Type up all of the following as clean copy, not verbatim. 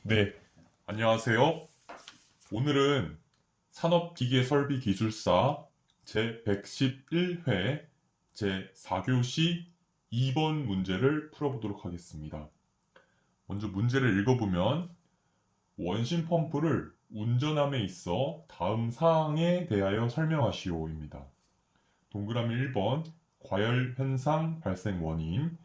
네, 안녕하세요. 오늘은 산업기계설비기술사 제111회 제4교시 2번 문제를 풀어보도록 하겠습니다. 먼저 문제를 읽어보면 원심 펌프를 운전함에 있어 다음 사항에 대하여 설명하시오입니다. 동그라미 1번 과열 현상 발생 원인,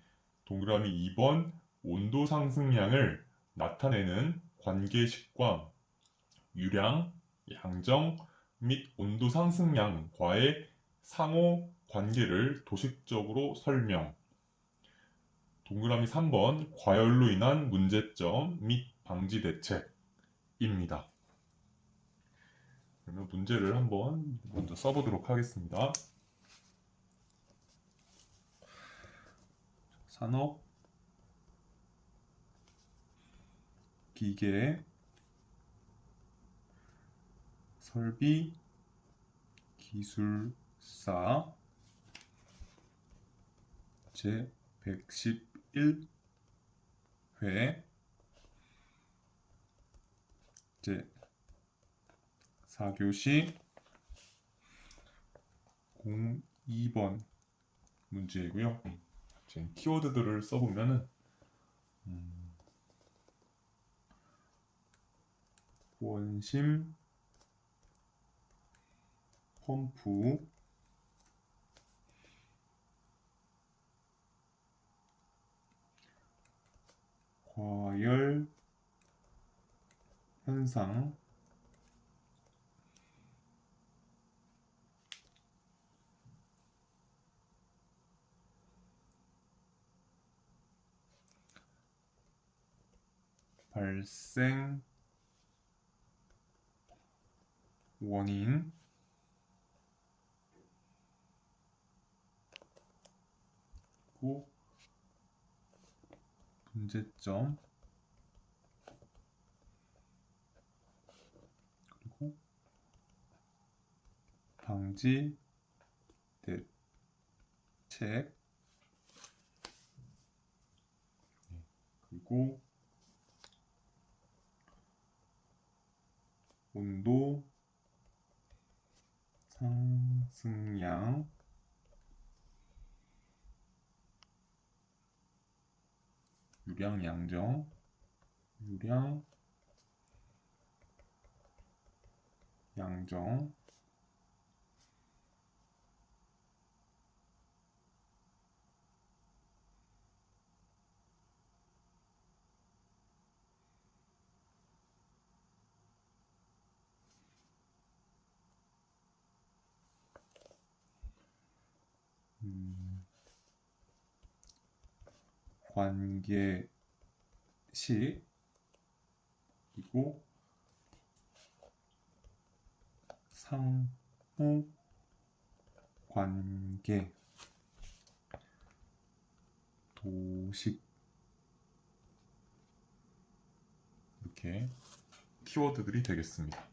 동그라미 2번 온도 상승량을 나타내는 관계식과 유량, 양정 및 온도 상승량과의 상호 관계를 도식적으로 설명. 동그라미 3번 과열로 인한 문제점 및 방지 대책입니다. 그러면 문제를 한번 먼저 써보도록 하겠습니다. 산업 기계 설비 기술사 제 111회 제 4교시 02번 문제이고요. 지금 키워드들을 써보면은 원심 펌프 과열 현상 발생 원인 그리고 문제점 그리고 방지 대책 그리고 온도 상승량 유량 양정 유량 양정 관계식 그리고 상호 관계 도식 이렇게 키워드들이 되겠습니다.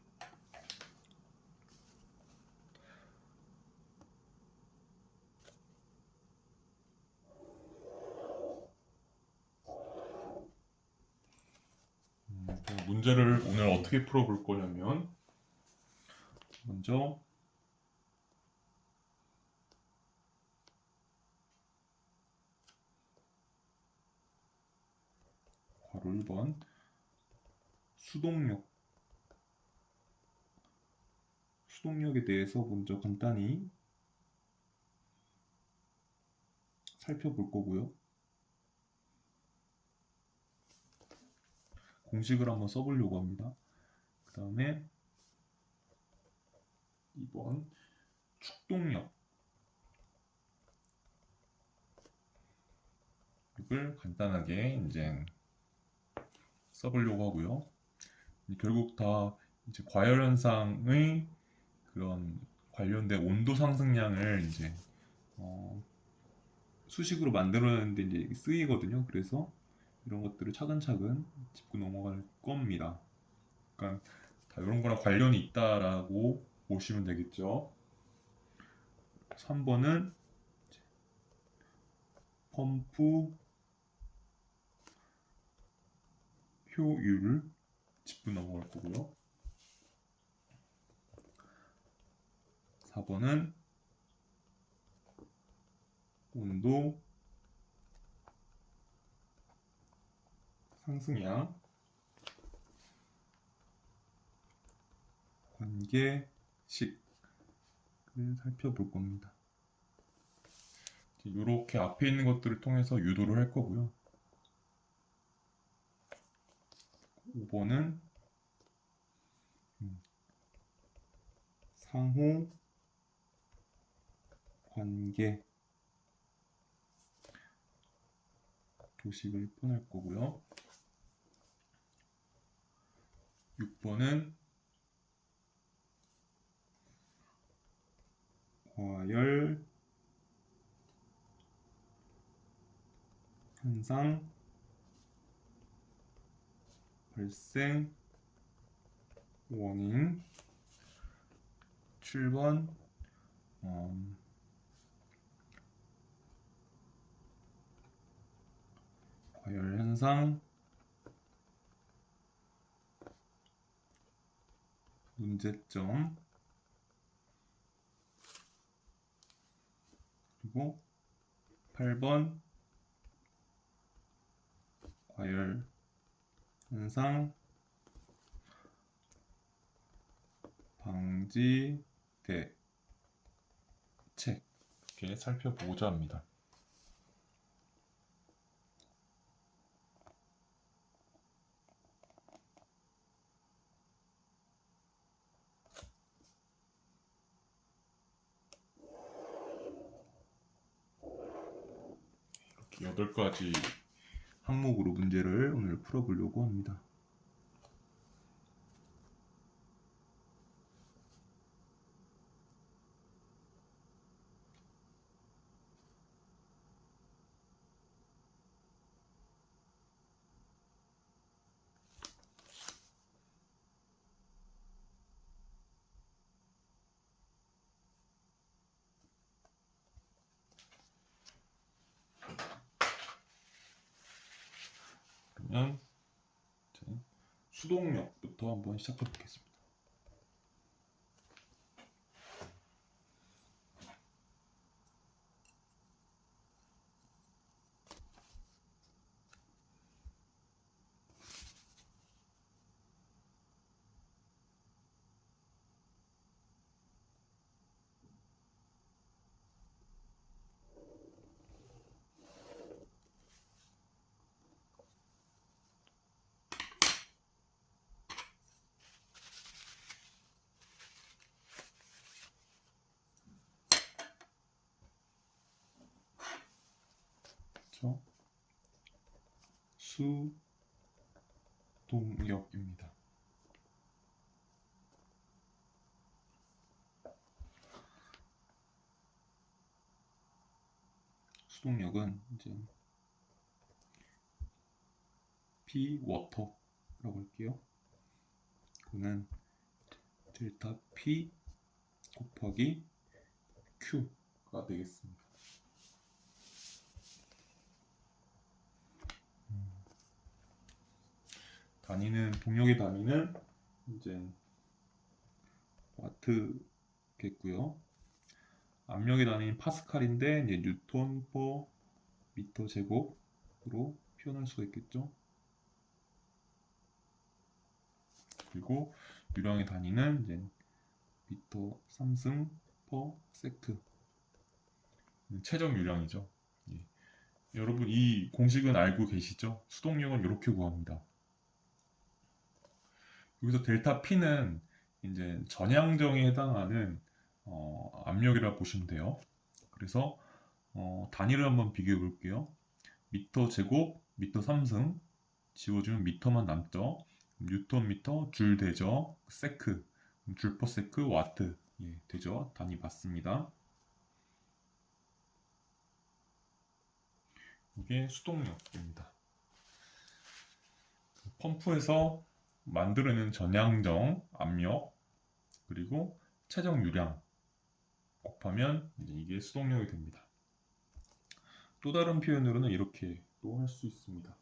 문제를 오늘 어떻게 풀어볼 거냐면 먼저 바로 1번 수동력에 대해서 먼저 간단히 살펴볼 거고요. 공식을 한번 써보려고 합니다. 그 다음에 2번 축동력을 간단하게 이제 써보려고 하고요. 결국 다 이제 과열 현상의 그런 관련된 온도 상승량을 이제 수식으로 만들어내는데 이제 쓰이거든요. 그래서 이런 것들을 차근차근 짚고 넘어갈 겁니다. 그러니까 다 이런 거랑 관련이 있다라고 보시면 되겠죠. 3번은 펌프 효율 짚고 넘어갈 거고요. 4번은 온도, 상승량, 관계식을 살펴볼 겁니다. 이렇게 앞에 있는 것들을 통해서 유도를 할 거고요. 5번은 상호 관계 교식을 표현할 거고요. 6번은 과열 현상 발생 원인. 7번 과열 현상 문제점. 그리고 8번 과열 현상 방지 대책 이렇게 살펴보고자 합니다. 이렇게 8가지 항목으로 문제를 오늘 풀어보려고 합니다. 그러면 수동력부터 한번 시작해 보겠습니다. 수동력입니다. 수동력은 이제 P 워터라고 할게요. 그는 델타 P 곱하기 Q가 되겠습니다. 동력의 단위는 이제 와트겠고요. 압력의 단위는 파스칼인데 이제 뉴턴 퍼 미터 제곱으로 표현할 수가 있겠죠. 그리고 유량의 단위는 이제 미터 3승 퍼 세크. 최적 유량이죠. 예. 여러분 이 공식은 알고 계시죠? 수동력은 이렇게 구합니다. 여기서 델타 P는 이제 전향정에 해당하는 압력이라고 보시면 돼요. 그래서 단위를 한번 비교해 볼게요. 미터 제곱, 미터 3승 지워주면 미터만 남죠. 뉴턴 미터 줄 되죠. 세크, 줄 퍼 세크 와트 되죠. 단위 맞습니다. 이게 수동력입니다. 펌프에서 만들어내는 전향정 압력 그리고 최적 유량 곱하면 이게 수동력이 됩니다. 또 다른 표현으로는 이렇게 또 할 수 있습니다.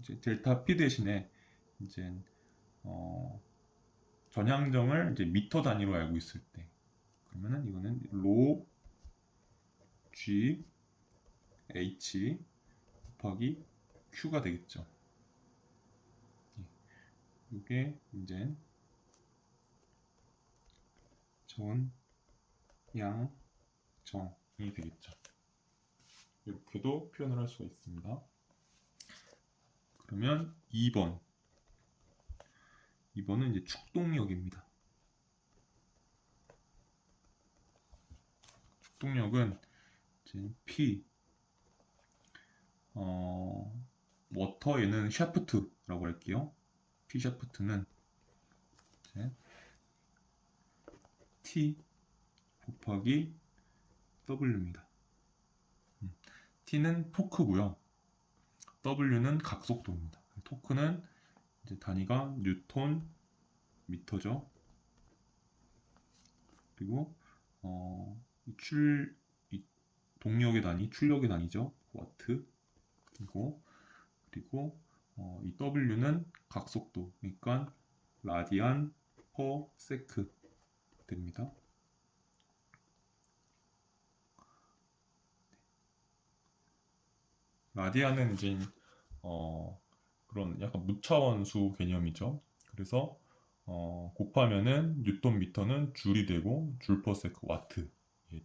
이제 델타 P 대신에 이제 전향점을 이제 미터 단위로 알고 있을 때 그러면은 이거는 로 G H 곱하기 Q가 되겠죠. 이게 이제 전양정이 되겠죠. 이렇게도 표현을 할 수가 있습니다. 그러면 2번은 이제 축동력입니다. 축동력은 이제 P 워터 얘는 샤프트라고 할게요. P 샤프트는 이제 T 곱하기 W입니다. T는 토크고요. W는 각속도입니다. 토크는 이제 단위가 뉴턴 미터죠. 그리고 이 동력의 단위, 출력의 단위죠. 와트. 그리고 이 W는 각속도, 그러니까 라디안 퍼 세크 됩니다. 라디안은 이제 그런 약간 무차원수 개념이죠. 그래서 곱하면은 뉴턴 미터는 줄이 되고 줄 퍼 세크 와트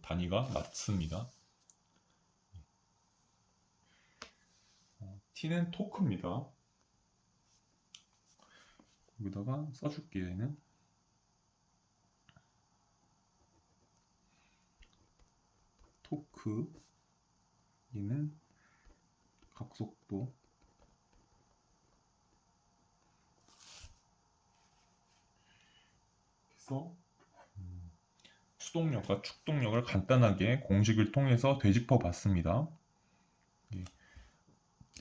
단위가 낮습니다. T는 토크입니다. 여기다가 써줄게요. 얘는 토크, 얘는 각속도, 그래서 수동력과 축동력을 간단하게 공식을 통해서 되짚어 봤습니다.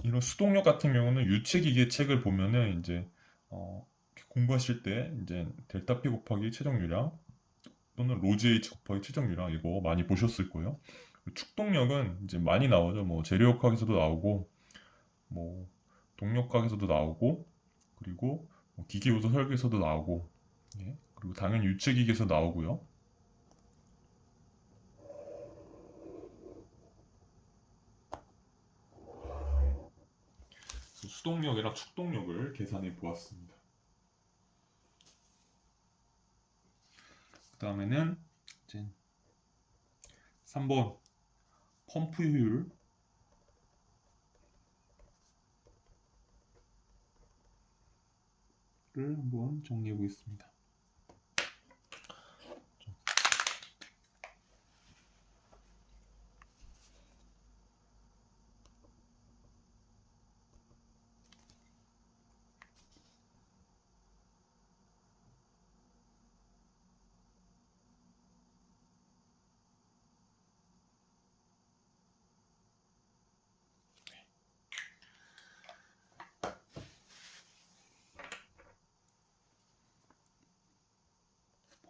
이런 수동력 같은 경우는 유체기계 책을 보면은 이제 공부하실 때 이제 델타 P 곱하기 최정유량 또는 로지 H 곱하기 최정유량 이거 많이 보셨을 거예요. 축동력은 이제 많이 나오죠. 뭐 재료역학에서도 나오고 뭐 동력학에서도 나오고 그리고 뭐 기계요소 설계에서도 나오고 예. 그리고 당연히 유체기계에서 나오고요. 수동력이랑 축동력을 계산해 보았습니다. 그 다음에는 이제 3번 펌프 효율 를 한번 정리해 보겠습니다.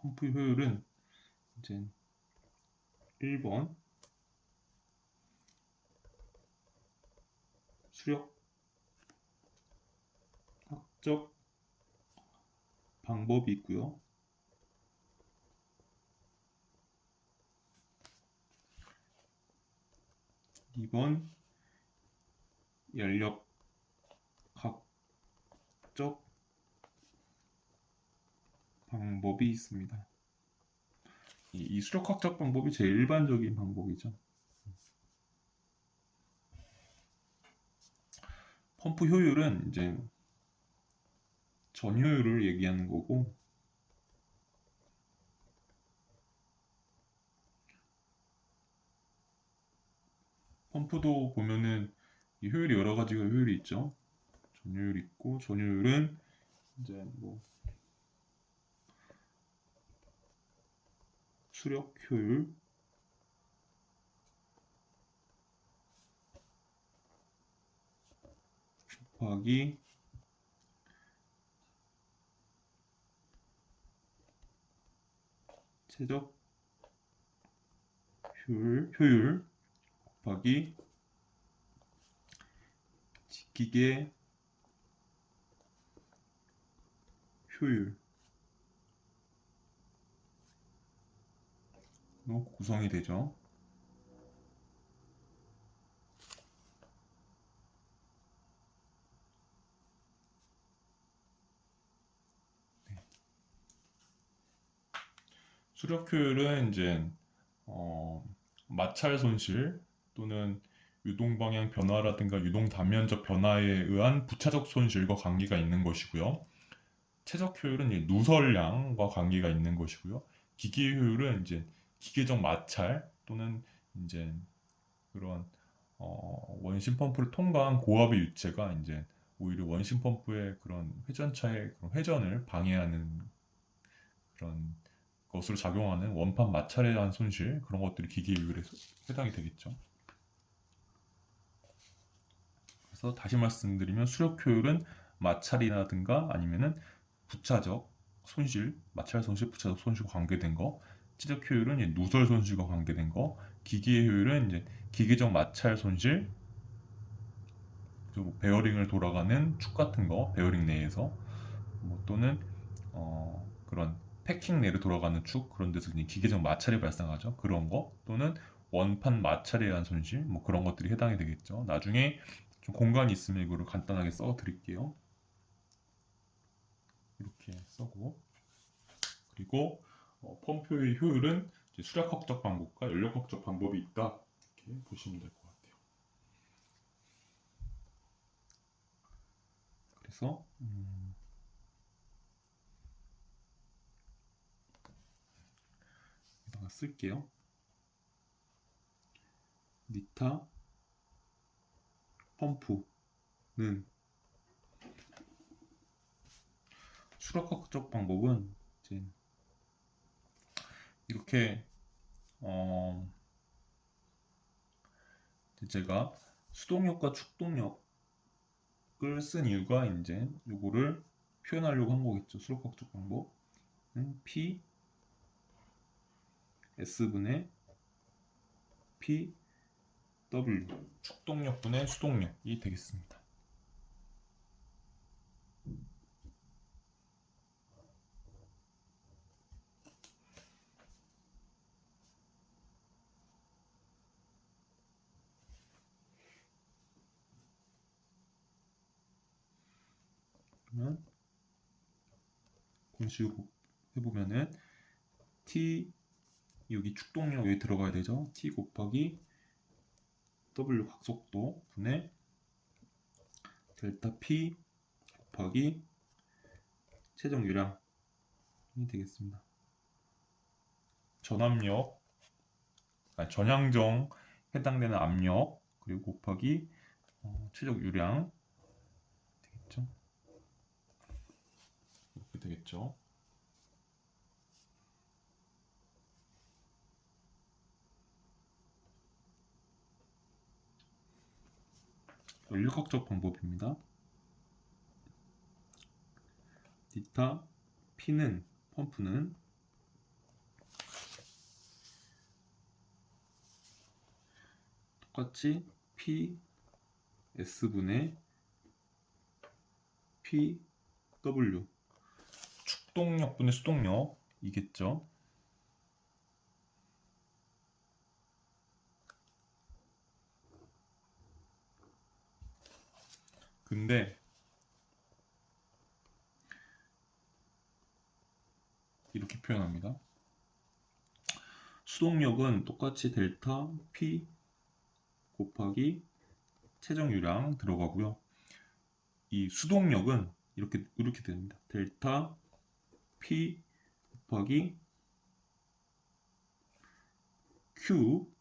펌프 효율은 이제 1번 수력 학적 방법이 있고요. 2번 연력 학적 방법이 있습니다. 이 수력학적 방법이 제일 일반적인 방법이죠. 펌프 효율은 이제 전효율을 얘기하는 거고 펌프도 보면은 이 효율이 여러 가지가 효율이 있죠. 전효율 있고 전효율은 이제 뭐 수력 효율 곱하기 최적 효율 곱하기 기계 효율로 구성이 되죠. 수력 효율은 이제 마찰 손실 또는 유동 방향 변화라든가 유동 단면적 변화에 의한 부차적 손실과 관계가 있는 것이고요. 최적 효율은 이제 누설량과 관계가 있는 것이고요. 기계 효율은 이제 기계적 마찰 또는 이제 그런 원심 펌프를 통과한 고압의 유체가 이제 오히려 원심 펌프의 그런 회전차의 그런 회전을 방해하는 그런 것으로 작용하는 원판 마찰에 대한 손실, 그런 것들이 기계 효율에 해당이 되겠죠. 그래서 다시 말씀드리면 수력 효율은 마찰이라든가 아니면은 부차적 손실, 마찰 손실, 부차적 손실과 관계된 거, 치적 효율은 이제 누설 손실과 관계된 거, 기계 효율은 이제 기계적 마찰 손실, 그리고 베어링을 돌아가는 축 같은 거, 베어링 내에서 또는 그런 패킹 내로 돌아가는 축, 그런 데서 기계적 마찰이 발생하죠. 그런 거 또는 원판 마찰에 의한 손실, 뭐 그런 것들이 해당이 되겠죠. 나중에 좀 공간이 있으면 이거를 간단하게 써 드릴게요. 이렇게 써고, 그리고 펌프의 효율은 수력학적 방법과 연력학적 방법이 있다, 이렇게 보시면 될 것 같아요. 그래서 여기다가 쓸게요. 니타 펌프는 수력학적 방법은 이제 이렇게 제가 수동력과 축동력을 쓴 이유가 이제 요거를 표현하려고 한 거겠죠. 수력학적 방법은 P S분의 P W, 축동력분의 수동력이 되겠습니다. 그러면 공식으로 해보면은 T, 여기 축동력 여기 들어가야 되죠. T 곱하기 W 각속도 분의 델타 P 곱하기 최종 유량이 되겠습니다. 전압력, 전향정 해당되는 압력, 그리고 곱하기 최적 유량 되겠죠. 이렇게 되겠죠. 연력학적 방법입니다. 니타 P는 펌프는 똑같이 P S분의 P W, 축동력분의 수동력이겠죠. 근데 이렇게 표현합니다. 수동력은 똑같이 델타 P 곱하기 최종 유량 들어가고요. 이 수동력은 이렇게 됩니다. 델타 P 곱하기 Q,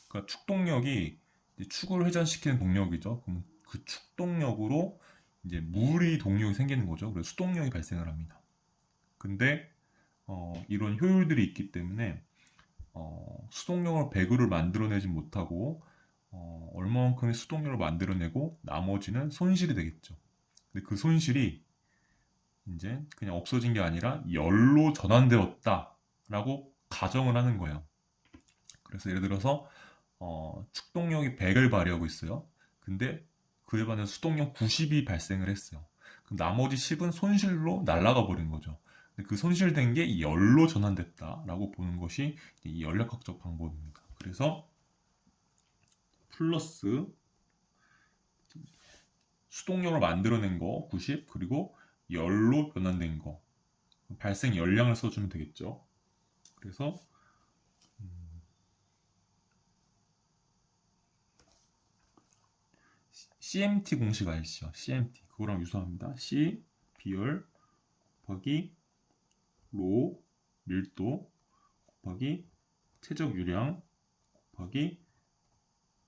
그러니까 축동력이 이제 축을 회전시키는 동력이죠. 그럼 그 축동력으로 이제 무리 동력이 생기는 거죠. 그래서 수동력이 발생을 합니다. 근데 이런 효율들이 있기 때문에 수동력을 100을 만들어내지 못하고 얼마만큼의 수동력을 만들어내고 나머지는 손실이 되겠죠. 근데 그 손실이 이제 그냥 없어진 게 아니라 열로 전환되었다라고 가정을 하는 거예요. 그래서 예를 들어서 축동력이 100을 발휘하고 있어요. 근데 그에 반해 수동력 90이 발생을 했어요. 그럼 나머지 10은 손실로 날아가 버린 거죠. 근데 그 손실된 게 이 열로 전환됐다라고 보는 것이 이 연력학적 방법입니다. 그래서 플러스 수동력을 만들어낸 거 90, 그리고 열로 변환된 거 발생 열량을 써주면 되겠죠. 그래서 CMT 공식 아시죠? CMT 그거랑 유사합니다. C 비열 곱하기 로 밀도 곱하기 최적 유량 곱하기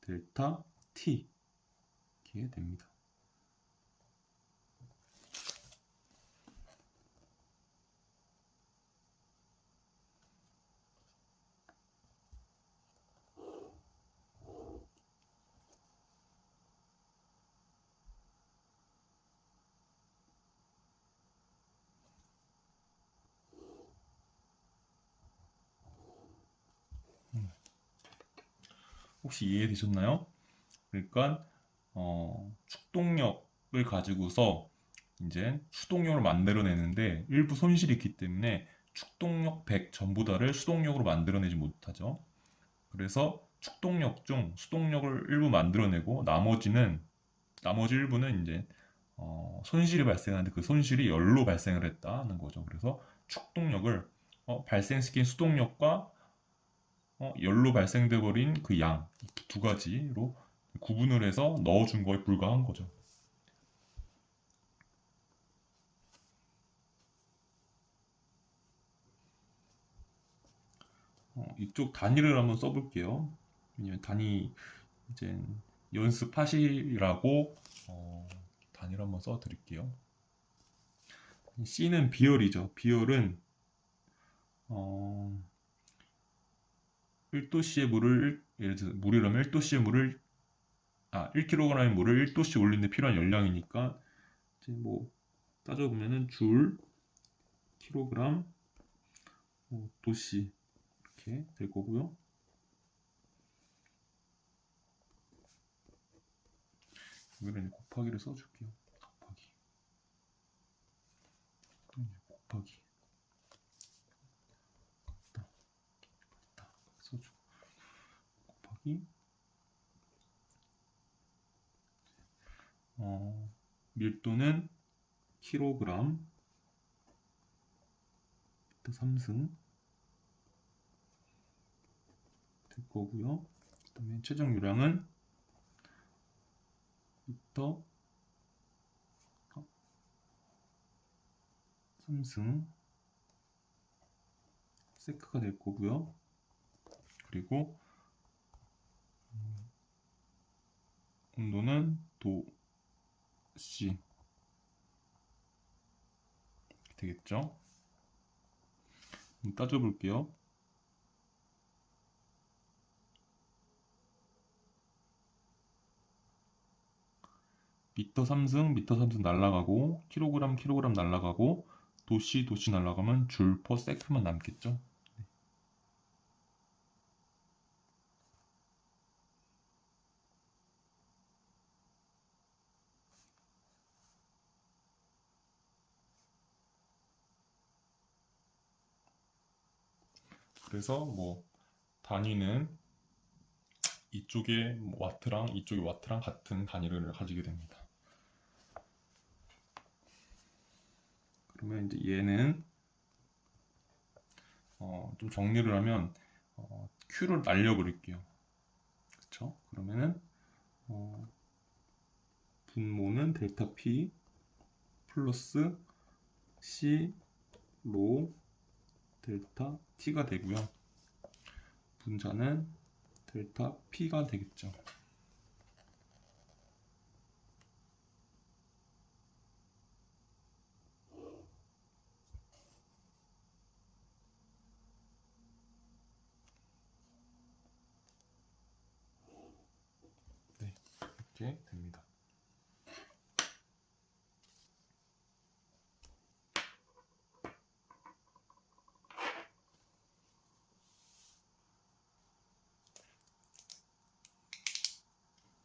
델타 T 이렇게 됩니다. 혹시 이해되셨나요? 그러니까 축동력을 가지고서 이제 수동력을 만들어내는데 일부 손실이 있기 때문에 축동력 100 전부 다를 수동력으로 만들어내지 못하죠. 그래서 축동력 중 수동력을 일부 만들어내고 나머지 일부는 이제 손실이 발생하는데 그 손실이 열로 발생을 했다는 거죠. 그래서 축동력을 발생시킨 수동력과 열로 발생돼 버린 그 양 두 가지로 구분을 해서 넣어준 거에 불과한 거죠. 이쪽 단위를 한번 써볼게요. 왜냐면 단위 이제 연습하시라고 단위를 한번 써드릴게요. C는 비열이죠. 비열은 1도씨의 물을 예를 들어 물이라면 1도씨의 물을 1kg의 물을 1도씨 올리는데 필요한 열량이니까 이제 뭐 따져보면은 줄 킬로그램 도씨 이렇게 될 거고요. 여기는 곱하기를 써줄게요. 곱하기 써주고 곱하기 밀도는 킬로그램 미터 3승 될 거고요. 그 다음에 최종 유량은 미터 3승 세크가 될 거고요. 그리고 온도는 도씨 되겠죠. 따져볼게요. 미터 3승 날라가고 킬로그램 날라가고 도씨 날라가면 줄 퍼 세크만 남겠죠. 그래서 뭐 단위는 이쪽에 와트랑 이쪽에 와트랑 같은 단위를 가지게 됩니다. 그러면 이제 얘는 좀 정리를 하면 Q를 날려버릴게요. 그쵸? 그러면은 분모는 델타 P 플러스 C 로 델타 T가 되고요. 분자는 델타 P가 되겠죠. 네, 이렇게 됩니다.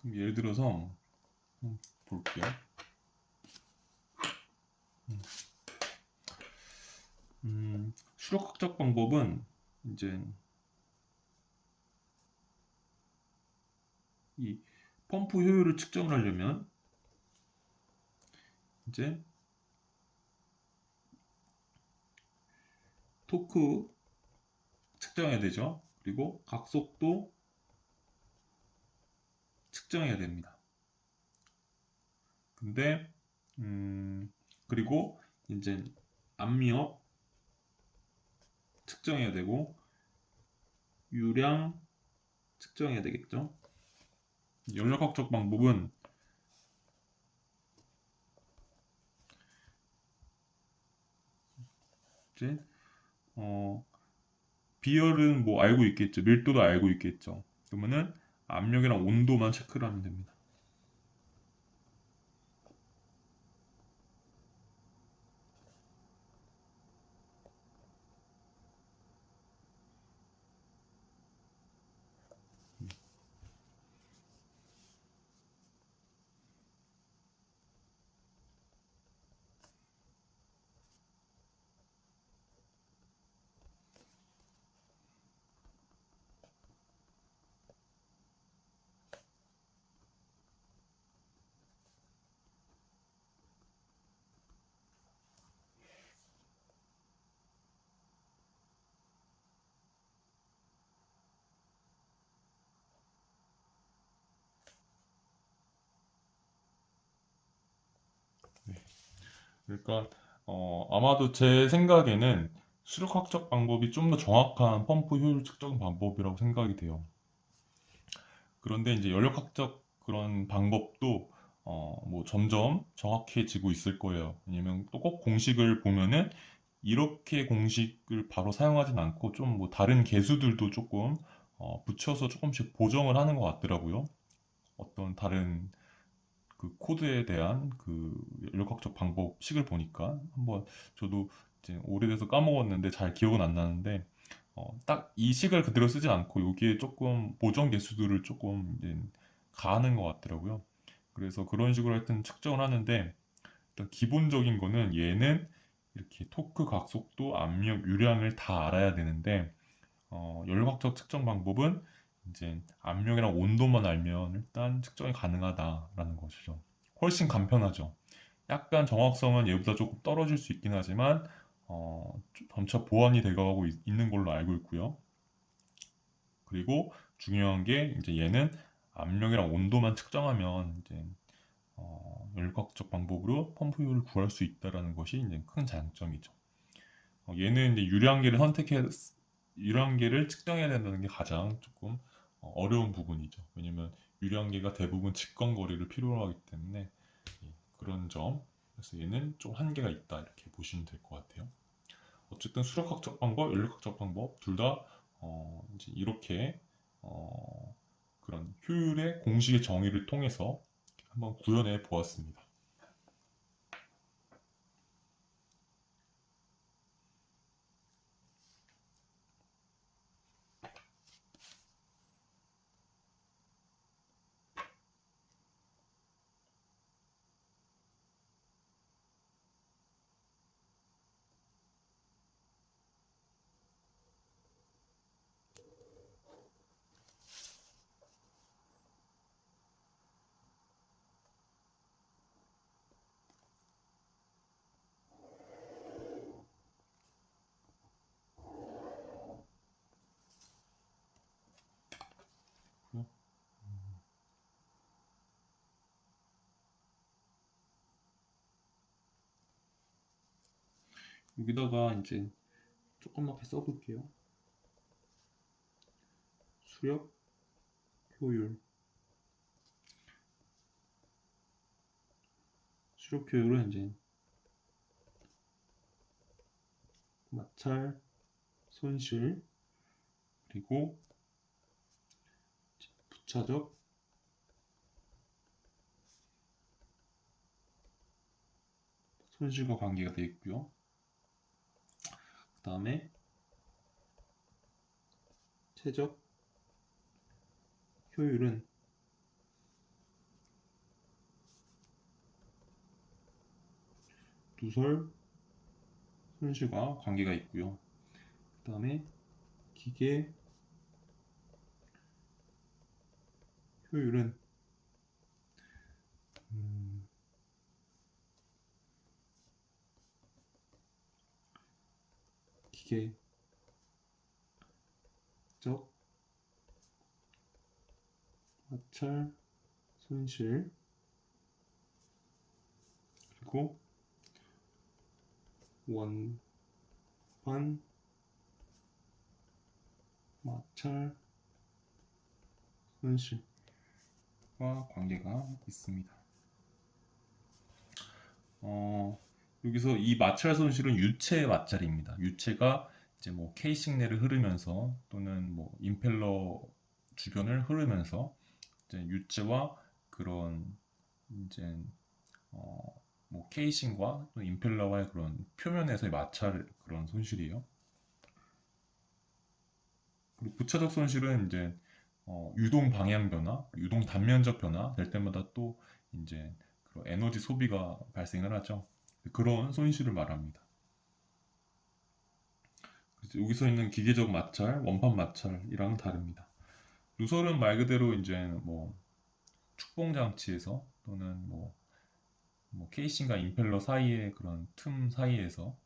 그럼 예를 들어서 볼게요. 수력학적 방법은 이제 이 펌프 효율을 측정을 하려면 이제 토크 측정해야 되죠. 그리고 각속도 측정해야 됩니다. 근데 그리고 이제 압력 측정해야 되고 유량 측정해야 되겠죠. 연력학적 방법은 이제 비열은 뭐 알고 있겠죠. 밀도도 알고 있겠죠. 그러면은 압력이랑 온도만 체크를 하면 됩니다. 그러니까 아마도 제 생각에는 수력학적 방법이 좀 더 정확한 펌프 효율 측정 방법이라고 생각이 돼요. 그런데 이제 연력학적 그런 방법도 뭐 점점 정확해지고 있을 거예요. 왜냐면 또 꼭 공식을 보면은 이렇게 공식을 바로 사용하진 않고 좀 뭐 다른 계수들도 조금 붙여서 조금씩 보정을 하는 것 같더라고요. 어떤 다른 그 코드에 대한 그 연력학적 방법식을 보니까 한번 저도 이제 오래돼서 까먹었는데 잘 기억은 안 나는데 딱 이 식을 그대로 쓰지 않고 여기에 조금 보정 계수들을 조금 이제 가하는 것 같더라고요. 그래서 그런 식으로 하여튼 측정을 하는데 일단 기본적인 거는 얘는 이렇게 토크, 각속도, 압력, 유량을 다 알아야 되는데 연력학적 측정 방법은 이제 압력이랑 온도만 알면 일단 측정이 가능하다라는 것이죠. 훨씬 간편하죠. 약간 정확성은 얘보다 조금 떨어질 수 있긴 하지만 점차 보완이 돼가고 있는 걸로 알고 있고요. 그리고 중요한 게 이제 얘는 압력이랑 온도만 측정하면 이제 열각적 방법으로 펌프 효율을 구할 수 있다라는 것이 이제 큰 장점이죠. 얘는 이제 유량계를 측정해야 된다는 게 가장 조금 어려운 부분이죠. 왜냐면 유량계가 대부분 직권거리를 필요로 하기 때문에 그런 점. 그래서 얘는 좀 한계가 있다 이렇게 보시면 될 것 같아요. 어쨌든 수력학적 방법, 연력학적 방법 둘 다 이제 이렇게 그런 효율의 공식의 정의를 통해서 한번 구현해 보았습니다. 여기다가 이제 조그맣게 써볼게요. 수력 효율. 수력 효율은 이제 마찰, 손실, 그리고 부차적 손실과 관계가 되어 있고요. 그 다음에 최적 효율은 누설 손실과 관계가 있고요. 그 다음에 기계 효율은 기계적 마찰 손실 그리고 원판 마찰 손실과 관계가 있습니다. 여기서 이 마찰 손실은 유체 마찰입니다. 유체가 이제 뭐 케이싱 내를 흐르면서 또는 뭐 임펠러 주변을 흐르면서 이제 유체와 그런 이제 뭐 케이싱과 또 임펠러와의 그런 표면에서의 마찰 그런 손실이에요. 그리고 부차적 손실은 이제 유동 방향 변화, 유동 단면적 변화 될 때마다 또 이제 그런 에너지 소비가 발생을 하죠. 그런 손실을 말합니다. 그래서 여기서 있는 기계적 마찰, 원판 마찰이랑은 다릅니다. 누설은 말 그대로 이제 뭐 축봉 장치에서 또는 뭐 케이싱과 임펠러 사이의 그런 틈 사이에서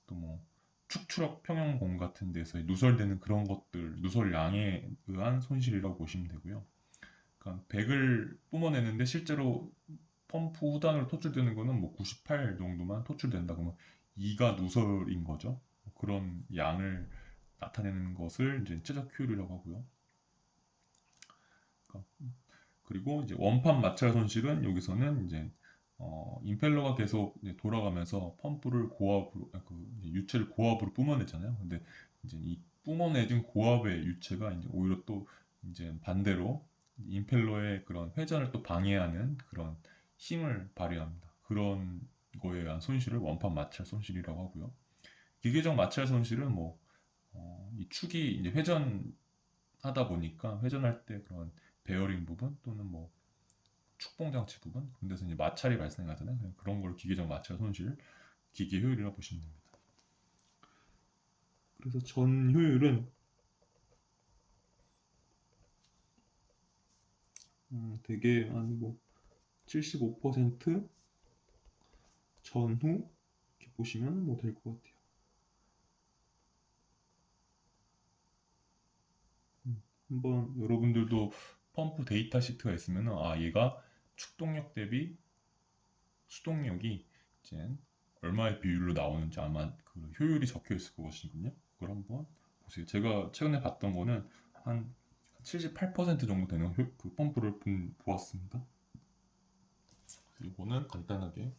또 뭐 축추력 평형공 같은 데서 누설되는 그런 것들, 누설량에 의한 손실이라고 보시면 되고요. 그러니까 100을 뿜어내는데 실제로 펌프 후단으로 토출되는 거는 뭐 98 정도만 토출된다 그러면 2가 누설인 거죠. 그런 양을 나타내는 것을 이제 최적 효율이라고 하고요. 그러니까 그리고 이제 원판 마찰 손실은 여기서는 이제 임펠러가 계속 이제 돌아가면서 펌프를 고압으로 유체를 고압으로 뿜어내잖아요. 근데 이제 이 뿜어내진 고압의 유체가 이제 오히려 또 이제 반대로 임펠러의 그런 회전을 또 방해하는 그런 힘을 발휘합니다. 그런 거에 의한 손실을 원판 마찰 손실이라고 하고요. 기계적 마찰 손실은 이 축이 이제 회전하다 보니까 회전할 때 그런 베어링 부분 또는 뭐 축봉 장치 부분 그런 데서 이제 마찰이 발생하잖아요. 그런 걸 기계적 마찰 손실, 기계 효율이라고 보시면 됩니다. 그래서 전 효율은 되게 한 뭐 75% 전후 이렇게 보시면 뭐 될 것 같아요. 한번 여러분들도 펌프 데이터 시트가 있으면 얘가 축동력 대비 수동력이 이제 얼마의 비율로 나오는지 아마 그 효율이 적혀 있을 것이거든요. 그걸 한번 보세요. 제가 최근에 봤던 거는 한 78% 정도 되는 그 펌프를 보았습니다. 이거는 간단하게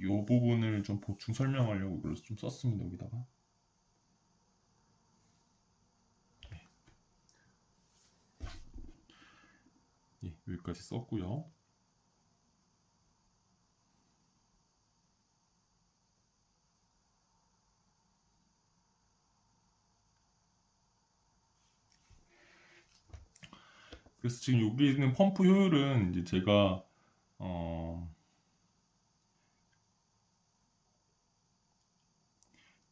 이 부분을 좀 보충 설명하려고 이걸 좀 썼습니다. 여기다가 예, 여기까지 썼고요. 그래서 지금 여기 있는 펌프 효율은 이제 제가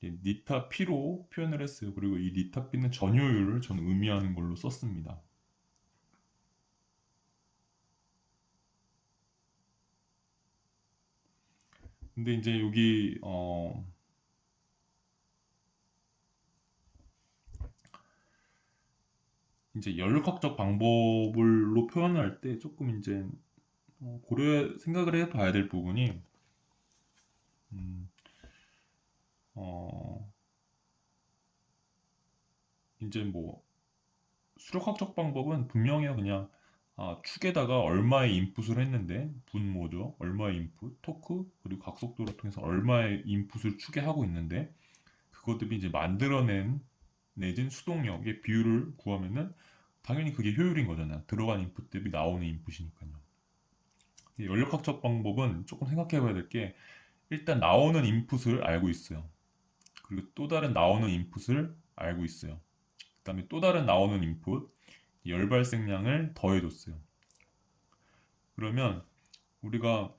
니타 P로 표현을 했어요. 그리고 이 니타 P는 전효율을 저는 의미하는 걸로 썼습니다. 근데 이제 여기 이제 연력학적 방법으로 표현할 때 조금 이제 생각을 해봐야 될 부분이 음, 어, 이제 뭐 수력학적 방법은 분명히 그냥 축에다가 얼마의 인풋을 했는데 분모죠. 얼마의 인풋, 토크 그리고 각속도를 통해서 얼마의 인풋을 축에 하고 있는데 그것 대비 이제 만들어낸 내진 수동력의 비율을 구하면은 당연히 그게 효율인 거잖아요. 들어간 인풋 대비 나오는 인풋이니까요. 연력학적 방법은 조금 생각해 봐야 될 게 일단 나오는 인풋을 알고 있어요. 그리고 또 다른 나오는 인풋을 알고 있어요. 그 다음에 또 다른 나오는 인풋, 열 발생량을 더해줬어요. 그러면 우리가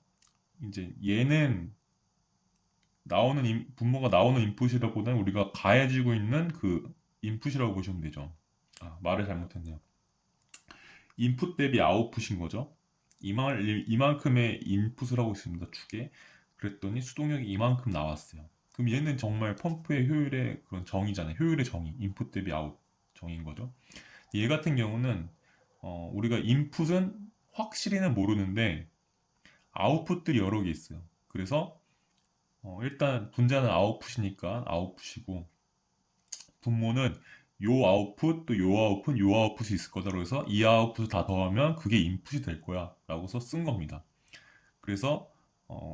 이제 얘는 분모가 나오는 인풋이라보다는 우리가 가해지고 있는 그 인풋이라고 보시면 되죠. 말을 잘못했네요. 인풋 대비 아웃풋인 거죠. 이만큼의 인풋을 하고 있습니다. 축에. 그랬더니 수동력이 이만큼 나왔어요. 그럼 얘는 정말 펌프의 효율의 그런 정의잖아요. 효율의 정의, 인풋 대비 아웃 정의인 거죠. 얘 같은 경우는 우리가 인풋은 확실히는 모르는데 아웃풋들이 여러 개 있어요. 그래서 일단 분자는 아웃풋이니까 아웃풋이고 분모는 요 아웃풋 또 요 아웃풋 요 아웃풋이 있을 거다. 그래서 이 아웃풋을 다 더하면 그게 인풋이 될 거야 라고서 쓴 겁니다. 그래서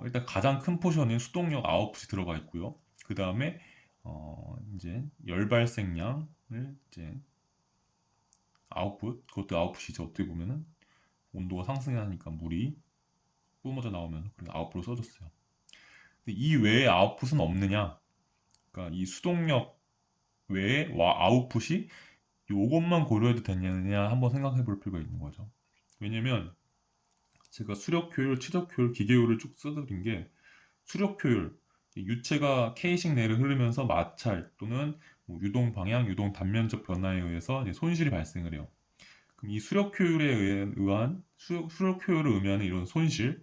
일단 가장 큰 포션은 수동력 아웃풋이 들어가 있고요. 그 다음에 이제 열 발생량을 이제 아웃풋, 그것도 아웃풋이죠. 어떻게 보면은 온도가 상승하니까 물이 뿜어져 나오면 그런 아웃풋을 써줬어요. 근데 이 외에 아웃풋은 없느냐? 그러니까 이 수동력 외에 아웃풋이 요것만 고려해도 되느냐 한번 생각해 볼 필요가 있는 거죠. 왜냐면 제가 수력 효율, 최적 효율, 기계 효율을 쭉 써드린 게 수력 효율, 유체가 K식 내를 흐르면서 마찰 또는 뭐 유동 방향, 유동 단면적 변화에 의해서 이제 손실이 발생을 해요. 그럼 이 수력 효율에 의한 수력 효율을 의미하는 이런 손실에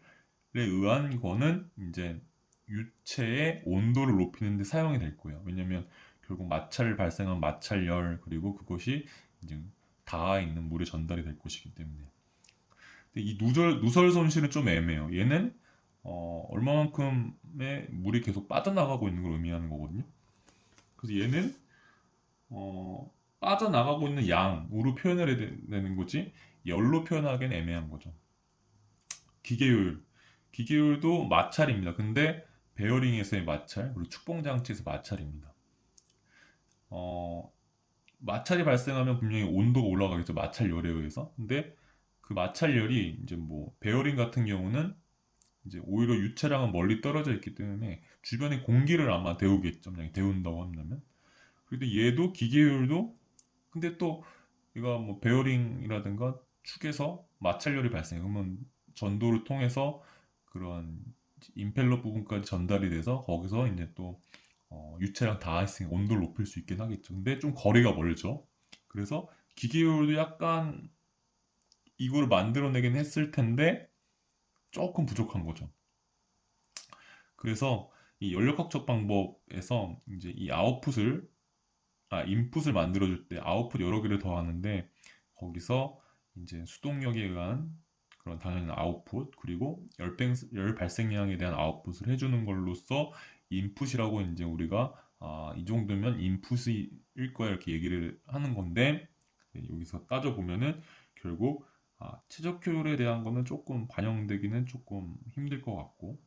의한 거는 이제 유체의 온도를 높이는 데 사용이 될 거예요. 왜냐면 결국 마찰을 발생한 마찰열 그리고 그것이 이제 닿아 있는 물에 전달이 될 것이기 때문에. 근데 이 누설 손실은 좀 애매해요. 얘는 얼마만큼의 물이 계속 빠져나가고 있는 걸 의미하는 거거든요. 그래서 얘는 빠져나가고 있는 양으로 표현을 해야 되는 거지 열로 표현하기엔 애매한 거죠. 기계율. 기계율도 마찰입니다. 근데 베어링에서의 마찰, 그리고 축봉장치에서 마찰입니다. 마찰이 발생하면 분명히 온도가 올라가겠죠. 마찰열에 의해서. 근데 그 마찰열이 이제 뭐 베어링 같은 경우는 이제 오히려 유체랑은 멀리 떨어져 있기 때문에 주변에 공기를 아마 데우겠죠. 만약에 데운다고 한다면. 그런데 얘도 기계율도 근데 또 얘가 뭐 베어링이라든가 축에서 마찰열이 발생해. 그러면 전도를 통해서 그런 임펠러 부분까지 전달이 돼서 거기서 이제 또 유체랑 닿아 있으니 온도를 높일 수 있긴 하겠죠. 근데 좀 거리가 멀죠. 그래서 기계율도 약간 이걸 만들어내긴 했을 텐데 조금 부족한 거죠. 그래서 이 연력학적 방법에서 이제 이 인풋을 만들어줄 때 아웃풋 여러 개를 더하는데 거기서 이제 수동력에 의한 그런 당연히 아웃풋 그리고 열 발생량에 대한 아웃풋을 해주는 걸로써 인풋이라고 이제 우리가 이 정도면 인풋일 거야 이렇게 얘기를 하는 건데 여기서 따져보면은 결국 최적 효율에 대한 거는 조금 반영되기는 조금 힘들 것 같고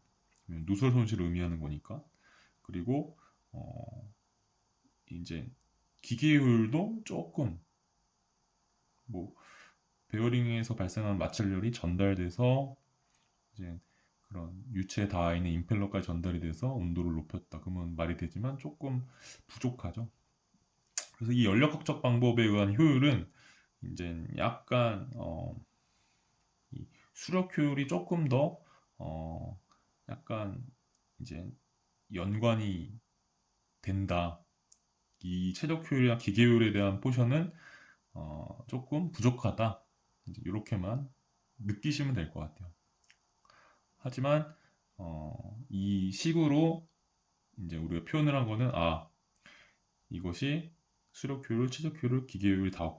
누설 손실을 의미하는 거니까 그리고 이제 기계율도 조금 뭐 베어링에서 발생하는 마찰열이 전달돼서 이제 그런 유체에 닿아 있는 임펠러까지 전달이 돼서 온도를 높였다. 그러면 말이 되지만 조금 부족하죠. 그래서 이 연력학적 방법에 의한 효율은 이제 약간 이 수력 효율이 조금 더 약간 이제 연관이 된다. 이 최적 효율이나 기계 효율에 대한 포션은 조금 부족하다. 이렇게만 느끼시면 될 것 같아요. 하지만 이 식으로 이제 우리가 표현을 한 거는 이것이 수력 효율, 최적 효율, 기계 효율이 다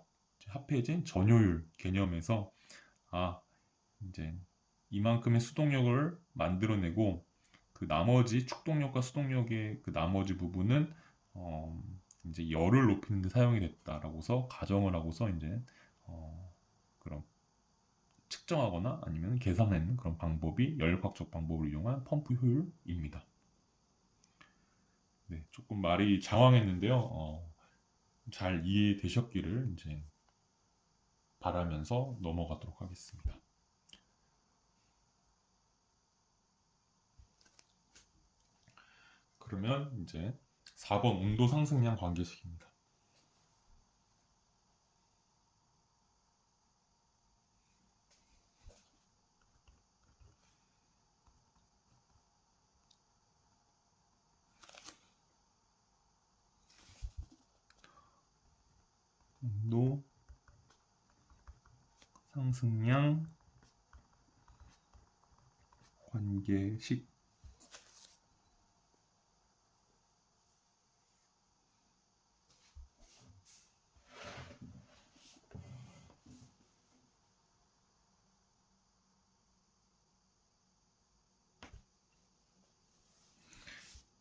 합해진 전효율 개념에서 이제 이만큼의 수동력을 만들어내고 그 나머지 축동력과 수동력의 그 나머지 부분은 이제 열을 높이는 데 사용이 됐다라고서 가정을 하고서 이제 그런 측정하거나 아니면 계산하는 그런 방법이 열역학적 방법을 이용한 펌프 효율입니다. 네, 조금 말이 장황했는데요. 잘 이해되셨기를 이제 바라면서 넘어가도록 하겠습니다. 그러면 이제 4번 온도 상승량 관계식입니다. 온도 상승량 관계식.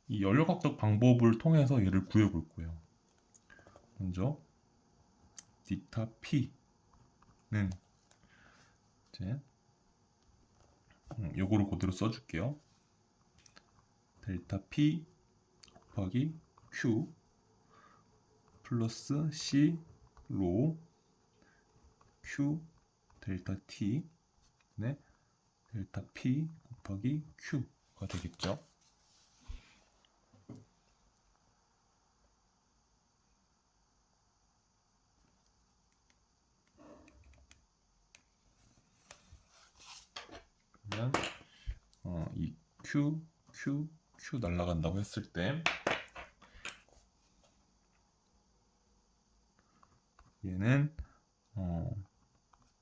이 연료각적 방법을 통해서 얘를 구해볼 거예요. 먼저 디타 P는 이제 요거를 그대로 써줄게요. 델타 P 곱하기 Q 플러스 C 로 Q 델타 T 네 델타 P 곱하기 Q가 되겠죠. 그러면 이 Q 날아간다고 했을 때 얘는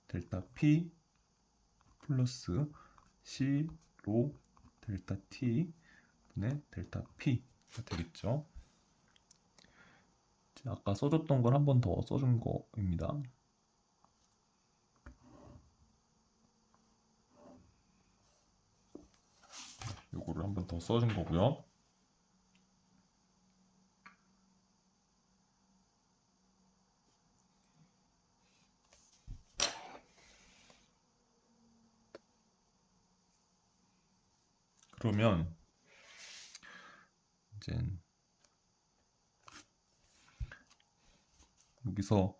델타 P 플러스 C 로 델타 T 분의 델타 P가 되겠죠. 아까 써줬던 걸 한 번 더 써준 거입니다. 요거를 한 번 더 써준 거고요. 그러면 이제 여기서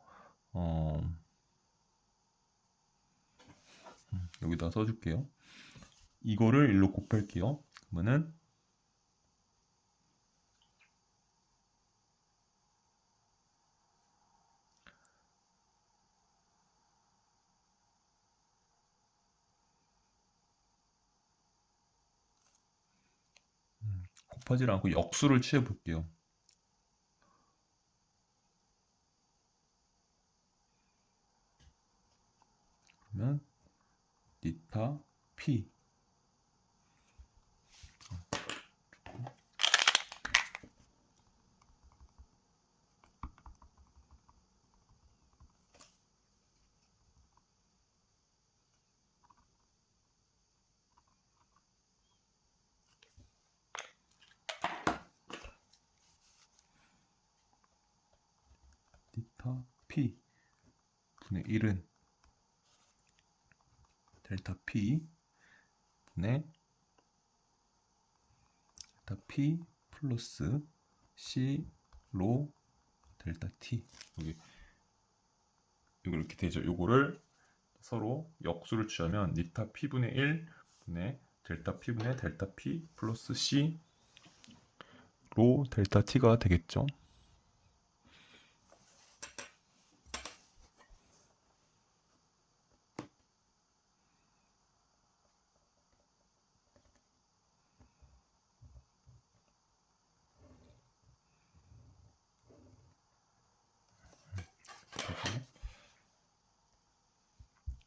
여기다 써줄게요. 이거를 1로 곱할게요. 그러면은 곱하지 않고 역수를 취해 볼게요. 그러면 디타 P 디타 P 분의 1은 델타 P 분의 델타 P 플러스 C 로 델타 T 여기 이거 이렇게 되죠. 요거를 서로 역수를 취하면 디타 P분의 1 분의 델타 P분의 델타 P 플러스 C 로 델타 T가 되겠죠.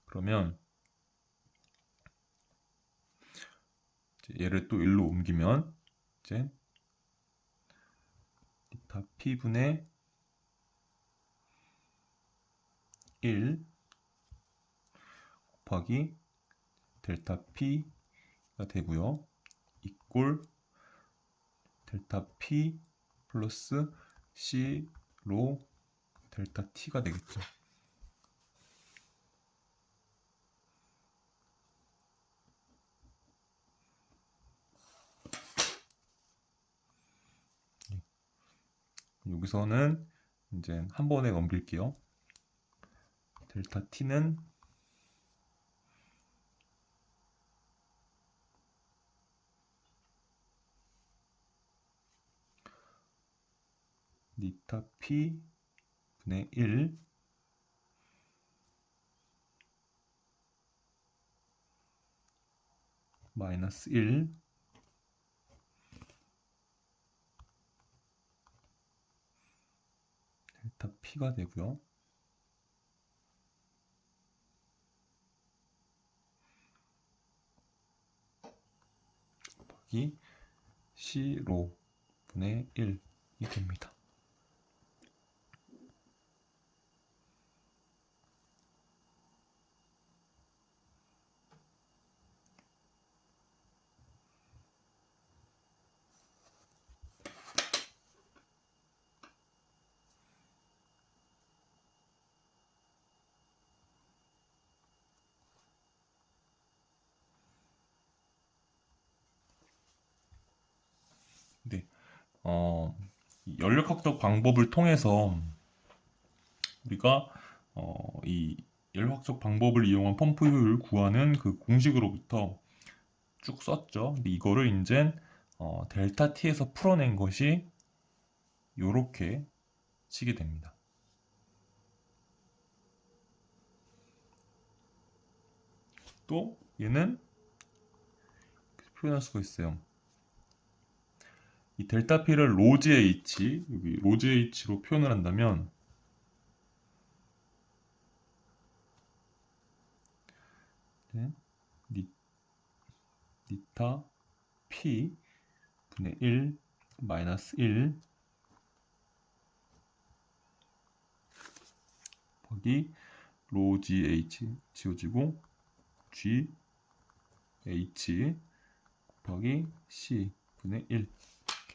그러면 얘를 또 1로 옮기면 이제 디타 P분의 1 곱하기 델타 P가 되고요. 이꼴 델타 P 플러스 C 로 델타 T가 되겠죠. 여기서는 이제 한 번에 넘길게요. 델타 T는 니타 P 분의 1 마이너스 1 델타 P가 되고요. 곱하기 C로 분의 1이 됩니다. 네, 이 연력학적 방법을 통해서 우리가 이 연력학적 방법을 이용한 펌프 효율을 구하는 그 공식으로부터 쭉 썼죠. 근데 이거를 이제 델타 T에서 풀어낸 것이 이렇게 치게 됩니다. 또 얘는 이렇게 표현할 수가 있어요. 이 델타 P를 로즈 H, 여기 로즈 H로 표현을 한다면 네, 니타 P 분의 1 마이너스 1 곱하기 로 GH 지워지고 GH 곱하기 C 분의 1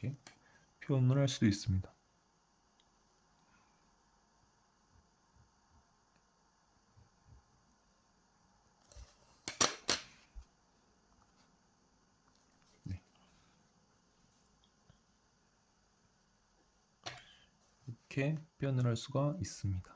이렇게 표현을 할 수도 있습니다. 네. 이렇게 표현을 할 수가 있습니다.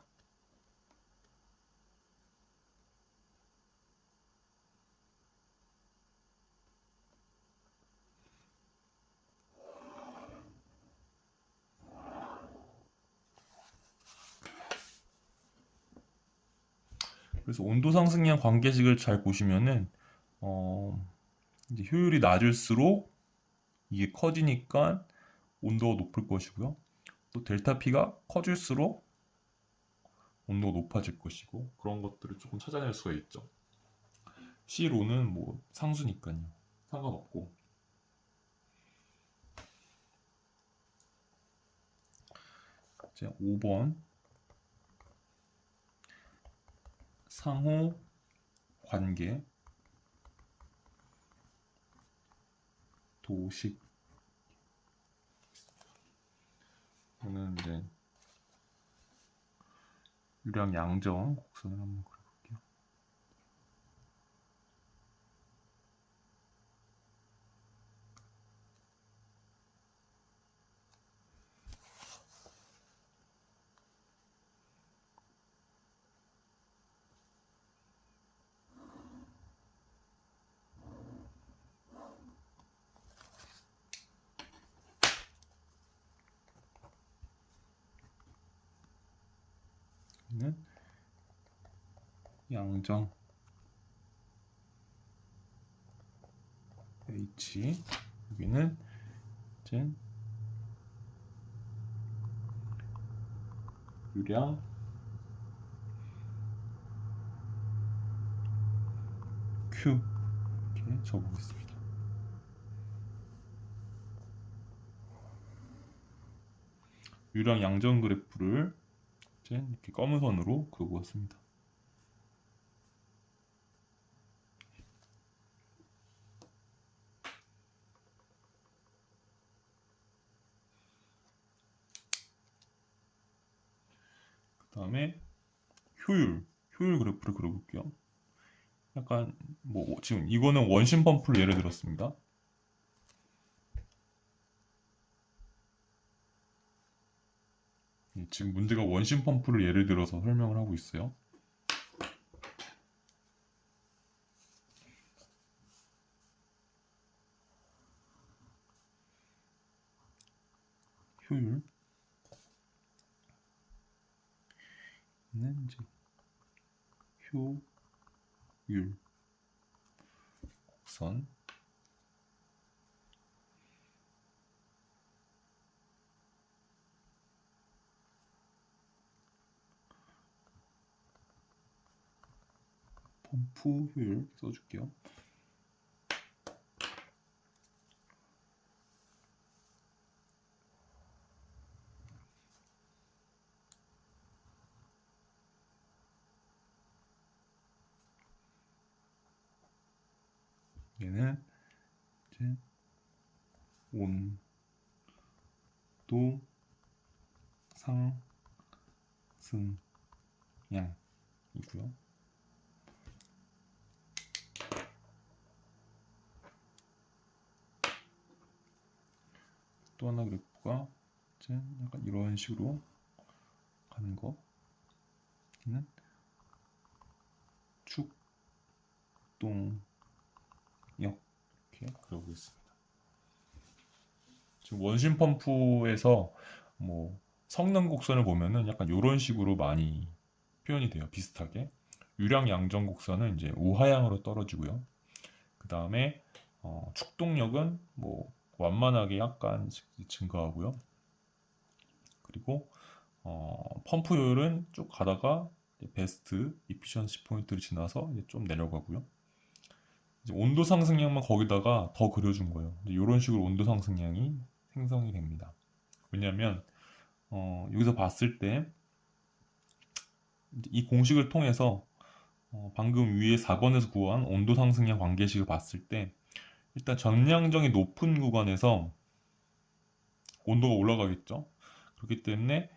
그래서 온도 상승량 관계식을 잘 보시면은 이제 효율이 낮을수록 이게 커지니까 온도가 높을 것이고요. 또 델타 P가 커질수록 온도가 높아질 것이고 그런 것들을 조금 찾아낼 수가 있죠. C로는 뭐 상수니까요. 상관없고. 이제 5번 상호 관계 도식. 저는 이제 유량 양정 곡선을 한번 그려볼게요. 여기는 양정 H, 여기는 이제 유량 Q 이렇게 적어보겠습니다. 유량 양정 그래프를 이제 이렇게 검은 선으로 그어보았습니다. 그 다음에 효율 그래프를 그려볼게요. 약간 뭐 지금 이거는 원심 펌프를 예를 들었습니다. 지금 문제가 원심 펌프를 예를 들어서 설명을 하고 있어요. 효율 얘는 이제 효율 곡선, 펌프 효율 써줄게요. 얘는 이제 온도 상승량이고요. 또 하나 그래프가 이제 약간 이런 식으로 가는 거. 얘는 축동력 이렇게 그려보겠습니다. 지금 원심 펌프에서 뭐 성능 곡선을 보면은 약간 이런 식으로 많이 표현이 돼요. 비슷하게. 유량 양정 곡선은 이제 우하향으로 떨어지고요. 그 다음에 축동력은 뭐 완만하게 약간 증가하고요. 그리고 펌프 효율은 쭉 가다가 베스트 이피션시 포인트를 지나서 이제 좀 내려가고요. 이제 온도 상승량만 거기다가 더 그려준 거예요. 이런 식으로 온도 상승량이 생성이 됩니다. 왜냐하면 여기서 봤을 때 이 공식을 통해서 방금 위에 4번에서 구한 온도 상승량 관계식을 봤을 때 일단 전량정이 높은 구간에서 온도가 올라가겠죠. 그렇기 때문에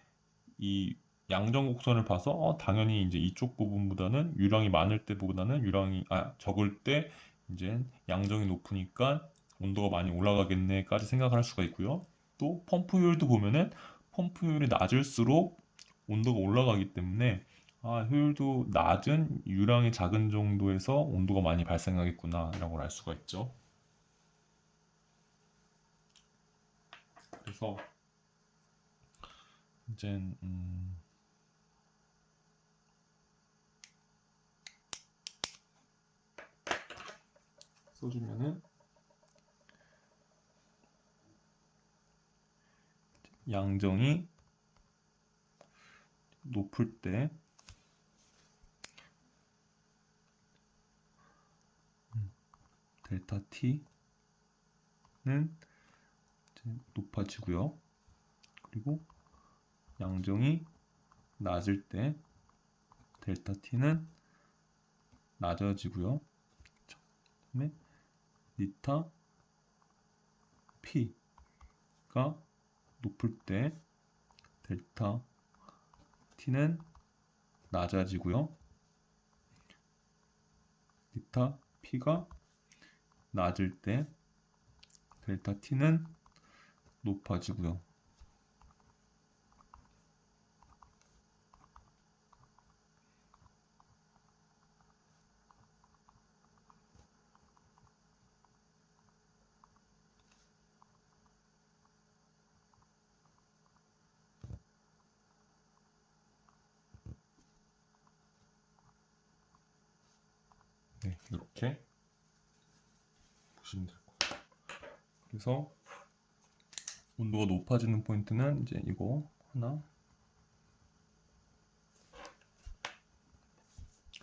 이 양정 곡선을 봐서 당연히 이제 이쪽 부분보다는 유량이 많을 때보다는 유량이 적을 때 이제 양정이 높으니까 온도가 많이 올라가겠네까지 생각을 할 수가 있고요. 또 펌프 효율도 보면은 펌프 효율이 낮을수록 온도가 올라가기 때문에 효율도 낮은 유량이 작은 정도에서 온도가 많이 발생하겠구나 라고 알 수가 있죠. 그래서 이제 써주면은 양정이 높을 때 델타 T는 높아지고요. 그리고 양정이 낮을 때 델타 T는 낮아지고요. 그다음에 니타 P가 높을 때 델타 T는 낮아지고요. 니타 P가 낮을 때 델타 T는 높아지고요. 네, 이렇게 보시면 될 거예요. 그래서 온도가 높아지는 포인트는 이제 이거 하나,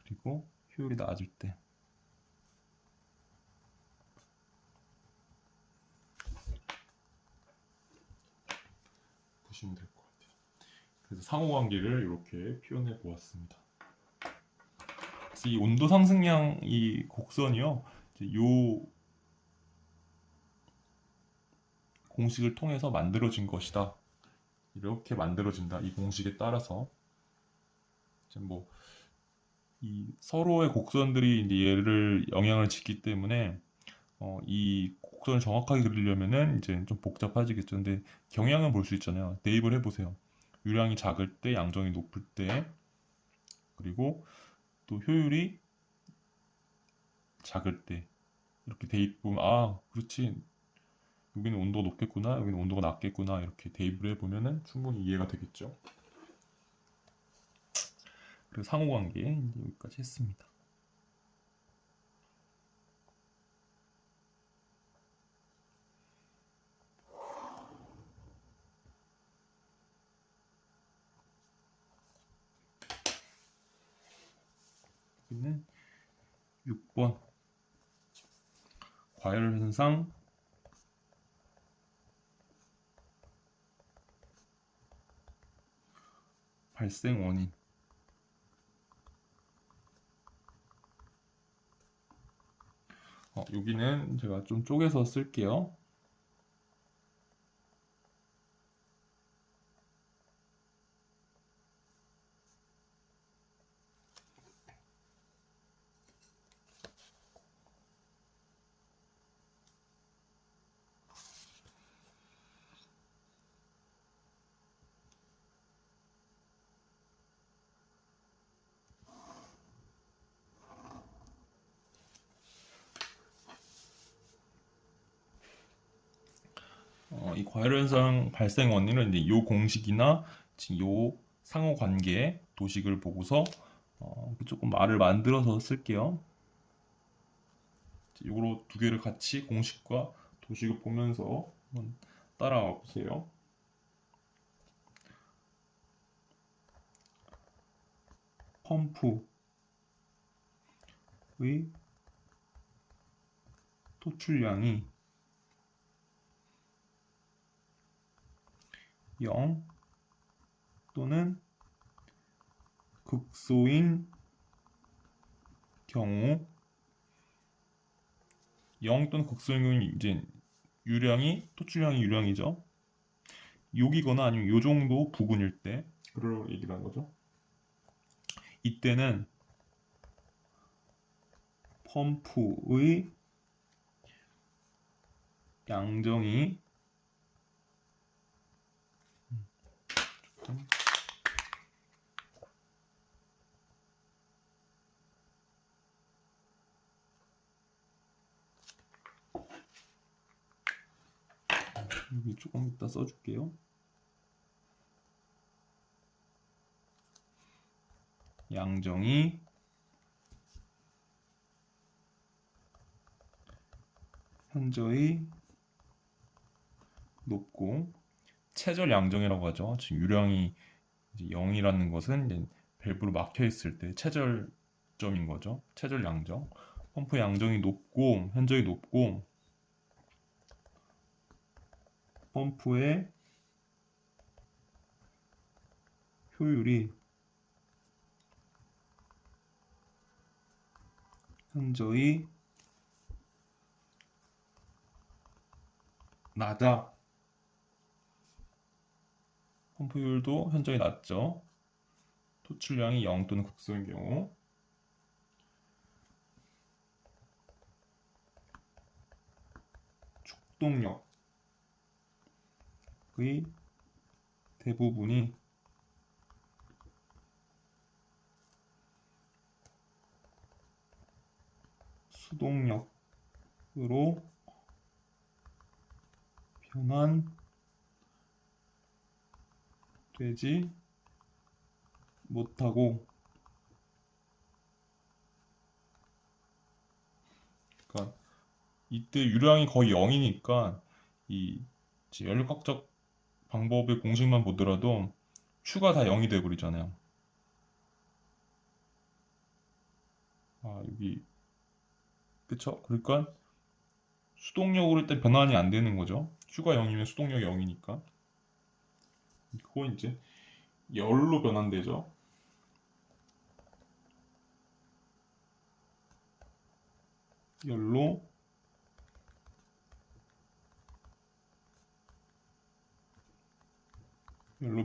그리고 효율이 낮을 때 보시면 될 것 같아요. 그래서 상호관계를 이렇게 표현해 보았습니다. 그래서 이 온도 상승량 이 곡선이요, 이 공식을 통해서 만들어진 것이다. 이렇게 만들어진다. 이 공식에 따라서 뭐 이 서로의 곡선들이 이제 얘를 영향을 짓기 때문에 이 곡선을 정확하게 그리려면은 이제 좀 복잡해지겠죠. 근데 경향은 볼 수 있잖아요. 대입을 해보세요. 유량이 작을 때, 양정이 높을 때, 그리고 또 효율이 작을 때 이렇게 대입 보면 그렇지, 여기는 온도가 높겠구나, 여기는 온도가 낮겠구나 이렇게 대입을 해보면은 충분히 이해가 되겠죠. 그리고 상호관계 이제 여기까지 했습니다. 여기는 6번 과열 현상 발생 원인. 여기는 제가 좀 쪼개서 쓸게요. 이 과열 현상 발생 원인은 이제 요 공식이나 지금 요 상호 관계 도식을 보고서 조금 말을 만들어서 쓸게요. 이거로 두 개를 같이 공식과 도식을 보면서 한번 따라와 보세요. 펌프의 토출량이 0 또는 극소인 경우 0 또는 극소인 경우 이제 토출량이 유량이죠. 여기거나 아니면 요 정도 부분일 때 그걸 얘기하는 거죠. 이때는 펌프의 양정이 여기 조금 이따 써줄게요. 양정이 현저히 높고 최절 양정이라고 하죠. 지금 유량이 이제 0이라는 것은 이제 밸브로 막혀 있을 때 최절점인 거죠. 최절 양정. 펌프 양정이 높고 현저히 높고 펌프의 효율이 현저히 낮아. 펌프 효율도 현저히 낮죠. 토출량이 0 또는 극소인 경우. 축동력의 대부분이 수동력으로 변환되지 못하고, 그러니까 이때 유량이 거의 0이니까 이 연료각적 방법의 공식만 보더라도 Q가 다 0이 돼버리잖아요. 여기 그쵸? 그러니까 수동력으로 일단 변환이 안 되는 거죠. Q가 0이면 수동력이 0이니까. 그거 이제 열로 변환되죠. 열로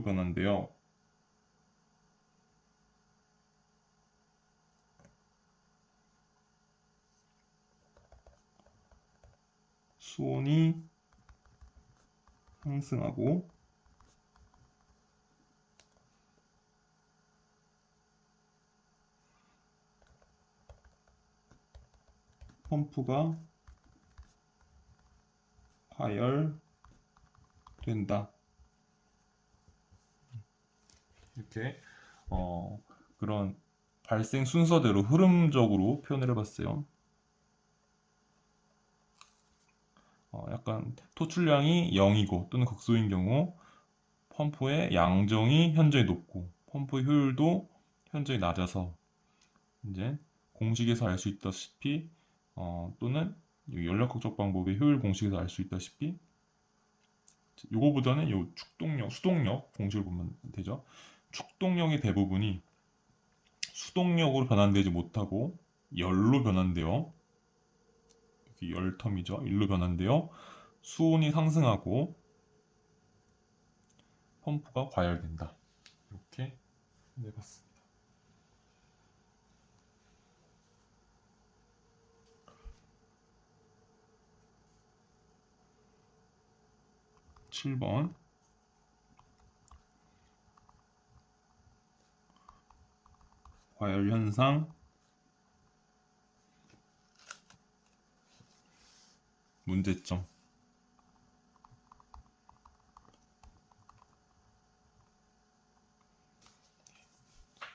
변환돼요. 수온이 상승하고 펌프가 과열된다. 이렇게 그런 발생 순서대로 흐름적으로 표현을 해봤어요. 약간 토출량이 0이고 또는 극소인 경우 펌프의 양정이 현저히 높고 펌프의 효율도 현저히 낮아서 이제 공식에서 알 수 있다시피 또는 연락극적 방법의 효율 공식에서 알 수 있다시피 요거보다는 요 축동력, 수동력 공식을 보면 되죠. 축동력의 대부분이 수동력으로 변환되지 못하고 열로 변환되어 여기 열 텀이죠. 열로 변환되어 수온이 상승하고 펌프가 과열된다. 이렇게 해봤습니다. 7번 과열 현상 문제점.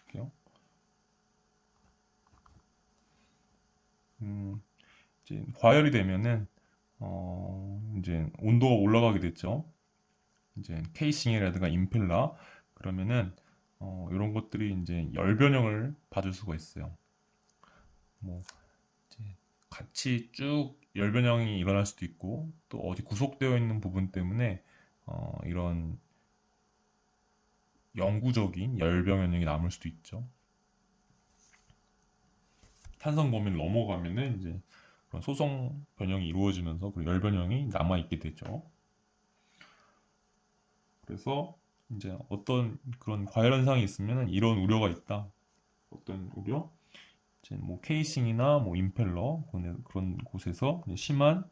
볼게요. 이제 과열이 되면은 이제 온도가 올라가게 됐죠. 이제 케이싱이라든가 임펠러 그러면은 이런 것들이 이제 열 변형을 받을 수가 있어요. 뭐 이제 같이 쭉 열 변형이 일어날 수도 있고 또 어디 구속되어 있는 부분 때문에 이런 영구적인 열 변형이 남을 수도 있죠. 탄성 범위를 넘어가면은 이제 그런 소성 변형이 이루어지면서 그 열 변형이 남아 있게 되죠. 그래서 이제 어떤 그런 과열 현상이 있으면 이런 우려가 있다. 어떤 우려? 이제 뭐 케이싱이나 뭐 임펠러 그런 곳에서 심한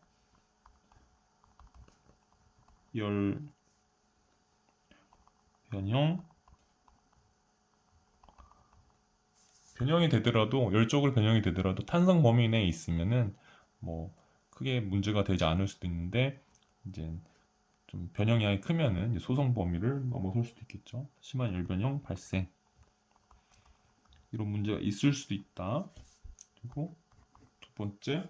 열 변형이 되더라도 열적으로 변형이 되더라도 탄성 범위 내에 있으면은 뭐 크게 문제가 되지 않을 수도 있는데 이제 좀 변형량이 크면은 이제 소성 범위를 넘어설 수도 있겠죠. 심한 열 변형 발생 이런 문제가 있을 수도 있다. 그리고 두 번째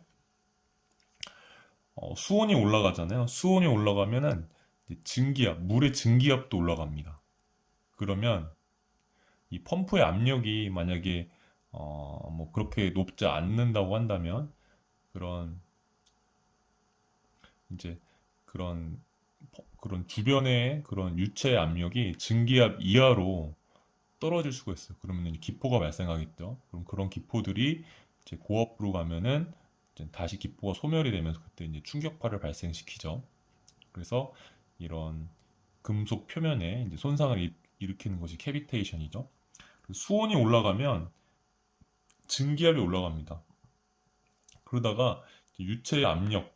수온이 올라가잖아요. 수온이 올라가면은 이제 증기압, 물의 증기압도 올라갑니다. 그러면 이 펌프의 압력이 만약에 뭐 그렇게 높지 않는다고 한다면 그런 이제 그런 그런 주변의 그런 유체 압력이 증기압 이하로 떨어질 수가 있어요. 그러면 이제 기포가 발생하겠죠. 그럼 그런 기포들이 이제 고압으로 가면은 이제 다시 기포가 소멸이 되면서 그때 이제 충격파를 발생시키죠. 그래서 이런 금속 표면에 이제 손상을 일으키는 것이 캐비테이션이죠. 수온이 올라가면 증기압이 올라갑니다. 그러다가 유체의 압력이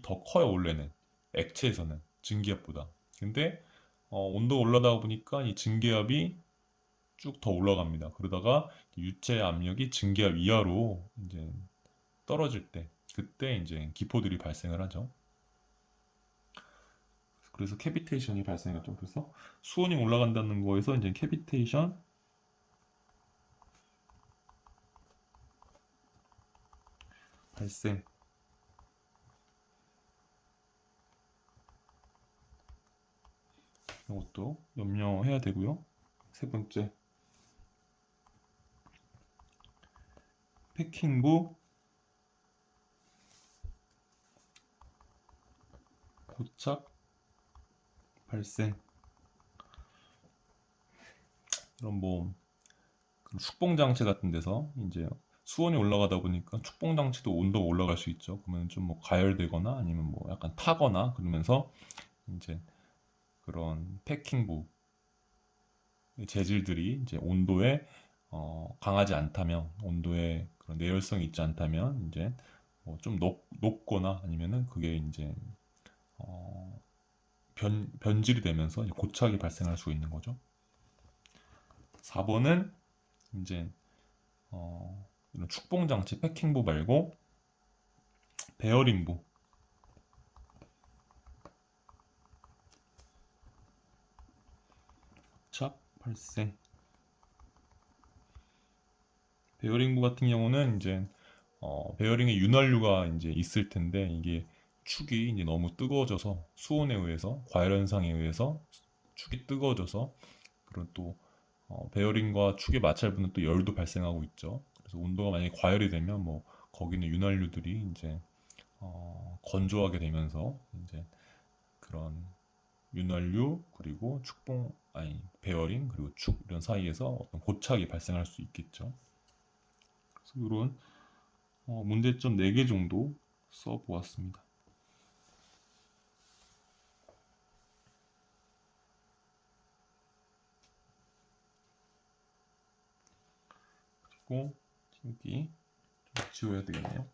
더 커요, 원래는. 액체에서는 증기압보다. 근데 온도가 올라가다 보니까 이 증기압이 쭉 더 올라갑니다. 그러다가 유체 압력이 증기압 이하로 이제 떨어질 때 그때 이제 기포들이 발생을 하죠. 그래서 캐비테이션이 발생하죠. 그래서 수온이 올라간다는 거에서 이제 캐비테이션 발생 이것도 염려해야 되고요. 세 번째 패킹부 고착 발생 이런 뭐 축봉 장치 같은 데서 이제 수온이 올라가다 보니까 축봉 장치도 온도가 올라갈 수 있죠. 그러면 좀 뭐 가열되거나 아니면 뭐 약간 타거나 그러면서 이제 그런 패킹부 재질들이 이제 온도에 강하지 않다면 온도에 그런 내열성이 있지 않다면 이제 뭐좀 높거나 아니면은 그게 이제 변질이 되면서 고착이 발생할 수 있는 거죠. 4번은 이제 이런 축봉 장치 패킹부 말고 베어링부 고착 발생 베어링부 같은 경우는 이제 베어링에 윤활유가 이제 있을 텐데 이게 축이 이제 너무 뜨거워져서 수온에 의해서 과열 현상에 의해서 축이 뜨거워져서 그런 또 베어링과 축의 마찰부는 또 열도 발생하고 있죠. 그래서 온도가 만약에 과열이 되면 뭐 거기 있는 윤활유들이 이제 건조하게 되면서 이제 그런 윤활유 그리고 축봉 아니 베어링 그리고 축 이런 사이에서 어떤 고착이 발생할 수 있겠죠. 그래서 이런 문제점 4개 정도 써보았습니다. 그리고 여기 좀 지워야 되겠네요.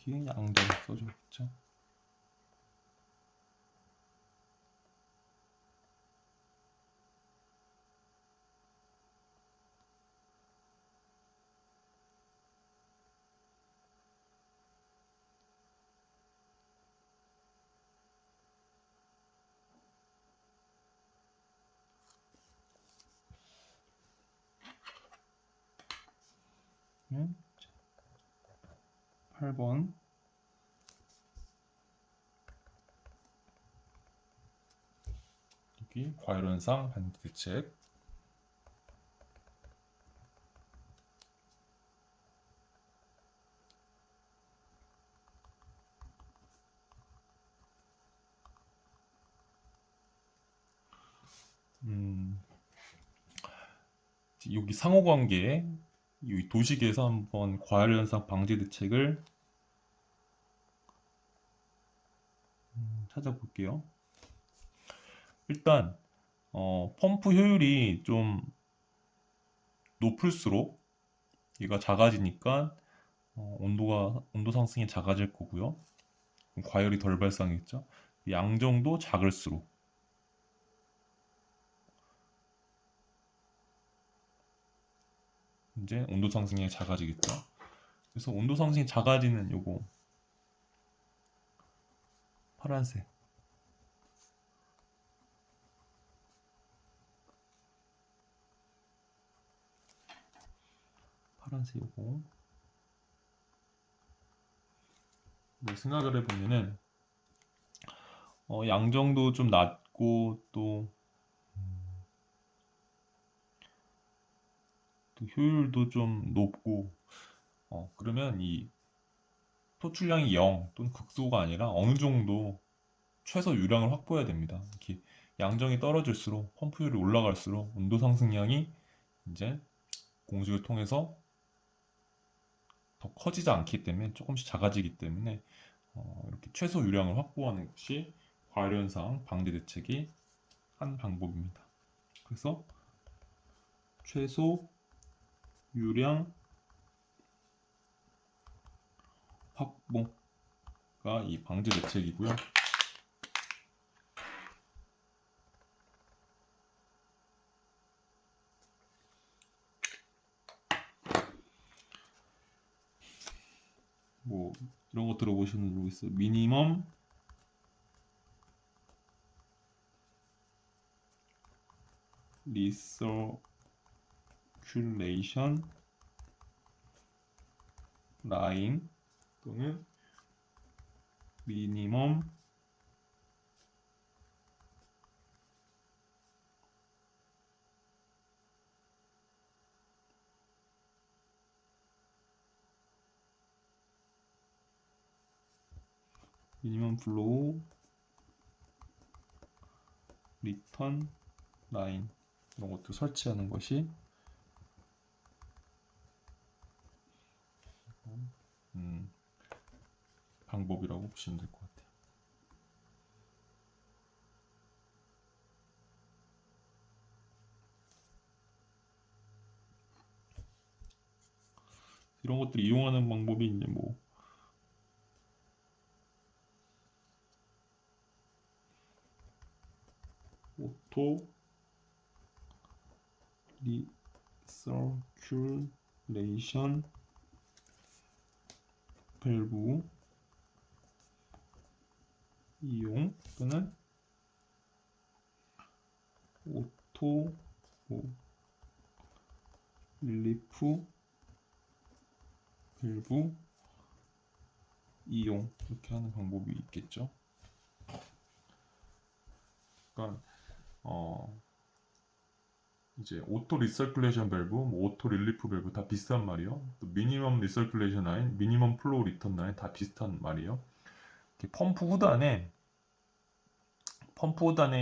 여기 양정 써줘야겠죠. 네. 8번 여기 과열현상 반대 대책 여기 상호관계 이 도식에서 한번 과열현상 방지 대책을 찾아볼게요. 일단 펌프 효율이 좀 높을수록 얘가 작아지니까 온도 상승이 작아질 거고요. 과열이 덜 발생했죠. 양정도 작을수록 이제 온도 상승이 작아지겠죠. 그래서 온도 상승이 작아지는 요거 파란색 요거 뭐 생각을 해보면은 양정도 좀 낮고 또 효율도 좀 높고 그러면 이 토출량이 0 또는 극소가 아니라 어느 정도 최소 유량을 확보해야 됩니다. 이렇게 양정이 떨어질수록 펌프 효율이 올라갈수록 온도 상승량이 이제 공식을 통해서 더 커지지 않기 때문에 조금씩 작아지기 때문에 이렇게 최소 유량을 확보하는 것이 과열현상 방지 대책의 한 방법입니다. 그래서 최소 유량 확보가 이 방지 대책이고요. 뭐 이런 거 들어보시는 분 있어요. 미니멈 리서큘레이션 라인 또는 미니멈 플로우 리턴 라인 이런 것도 설치하는 것이 방법이라고 보시면 될 것 같아요. 이런 것들 이용하는 방법이 이제 뭐 오토 리서큘레이션 밸브 이용 또는 오토 릴리프 밸브 이용 이렇게 하는 방법이 있겠죠. 그러니까 이제 오토 리서큘레이션 밸브, 뭐 오토 릴리프 밸브 다 비슷한 말이요. 또 미니멈 리서큘레이션 라인, 미니멈 플로우 리턴 라인 다 비슷한 말이요. 펌프 후단에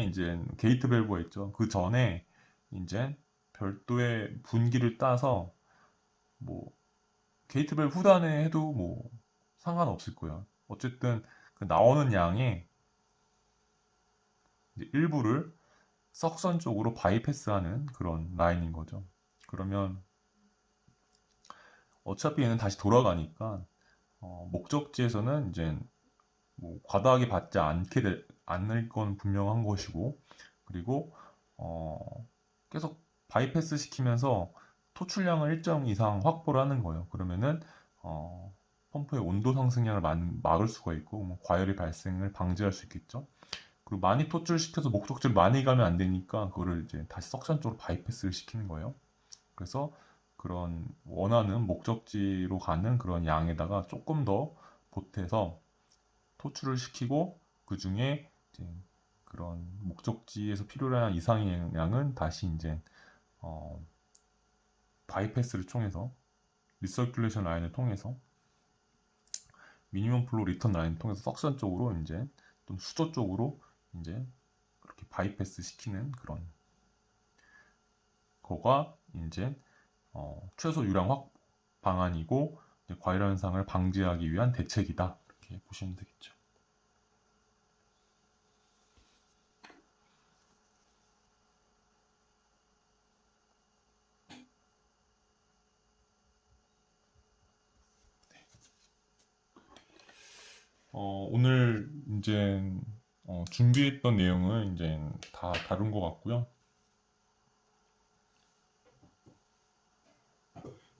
이제 게이트 밸브가 있죠. 그 전에 이제 별도의 분기를 따서 뭐 게이트 밸브 후단에 해도 뭐 상관없을 거야. 어쨌든 그 나오는 양의 이제 일부를 석선 쪽으로 바이패스하는 그런 라인인 거죠. 그러면 어차피 얘는 다시 돌아가니까 목적지에서는 이제 뭐 과다하게 받지 않을 건 분명한 것이고, 그리고 계속 바이패스 시키면서 토출량을 일정 이상 확보를 하는 거예요. 그러면은 펌프의 온도 상승량을 막을 수가 있고 뭐 과열의 발생을 방지할 수 있겠죠. 그리고 많이 토출시켜서 목적지를 많이 가면 안 되니까 그거를 이제 다시 석션 쪽으로 바이패스를 시키는 거예요. 그래서 그런 원하는 목적지로 가는 그런 양에다가 조금 더 보태서 토출을 시키고 그 중에 그런 목적지에서 필요한 이상의 양은 다시 이제 바이패스를 통해서 리서큘레이션 라인을 통해서 미니멈 플로 리턴 라인을 통해서 석션 쪽으로 이제 또 수조 쪽으로 이제 그렇게 바이패스 시키는 그런 거가 이제 최소 유량 확보 방안이고 과열 현상을 방지하기 위한 대책이다 이렇게 보시면 되겠죠. 오늘 이제 준비했던 내용은 이제 다 다룬 것 같고요.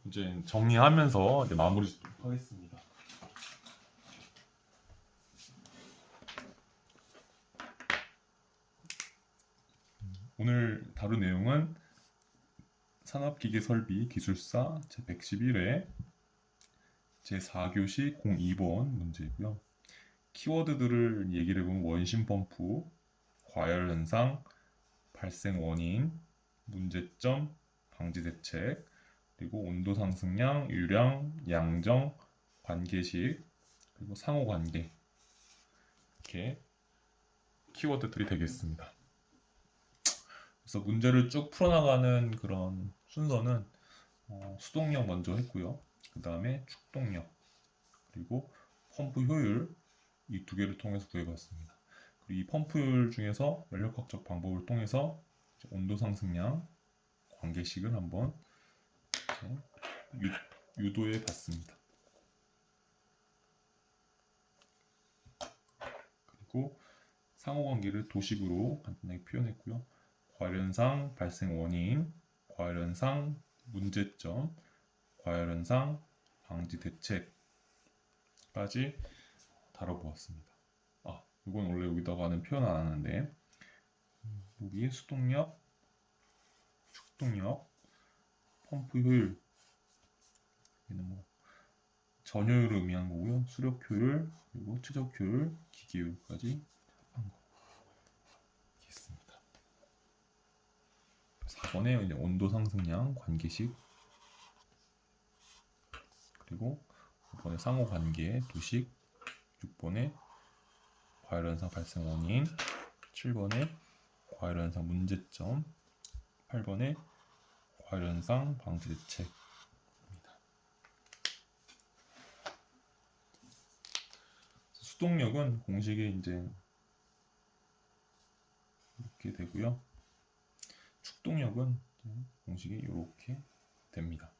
이제 정리하면서 이제 마무리 짓도록 하겠습니다. 오늘 다룬 내용은 산업기계 설비 기술사 제111회 제4교시 02번 문제고요. 키워드들을 얘기를 해보면 원심 펌프, 과열 현상, 발생 원인, 문제점, 방지 대책, 그리고 온도 상승량, 유량, 양정, 관계식, 그리고 상호 관계 이렇게 키워드들이 되겠습니다. 그래서 문제를 쭉 풀어나가는 그런 순서는 수동력 먼저 했고요. 그 다음에 축동력, 그리고 펌프 효율 이 두 개를 통해서 구해봤습니다. 그리고 이 펌프 효율 중에서 연력학적 방법을 통해서 온도 상승량 관계식을 한번 유도해 봤습니다. 그리고 상호관계를 도식으로 간단하게 표현했고요. 과열현상 발생 원인, 과열현상 문제점, 과열현상 방지 대책까지 다뤄보았습니다. 이건 원래 여기다가는 표현 안 하는데 여기 수동력, 축동력, 펌프 효율 얘는 뭐 전효율을 의미하는 거고요. 수력 효율, 그리고 최적 효율, 기계 효율까지 한 거. 있습니다. 4번에 이제 온도 상승량 관계식, 그리고 5번에 상호 관계 도식, 6번에 과열현상 발생 원인, 7번에 과열현상 문제점, 8번에 과열현상 방지 대책입니다. 수동력은 공식이 이제 이렇게 되고요. 축동력은 공식이 이렇게 됩니다.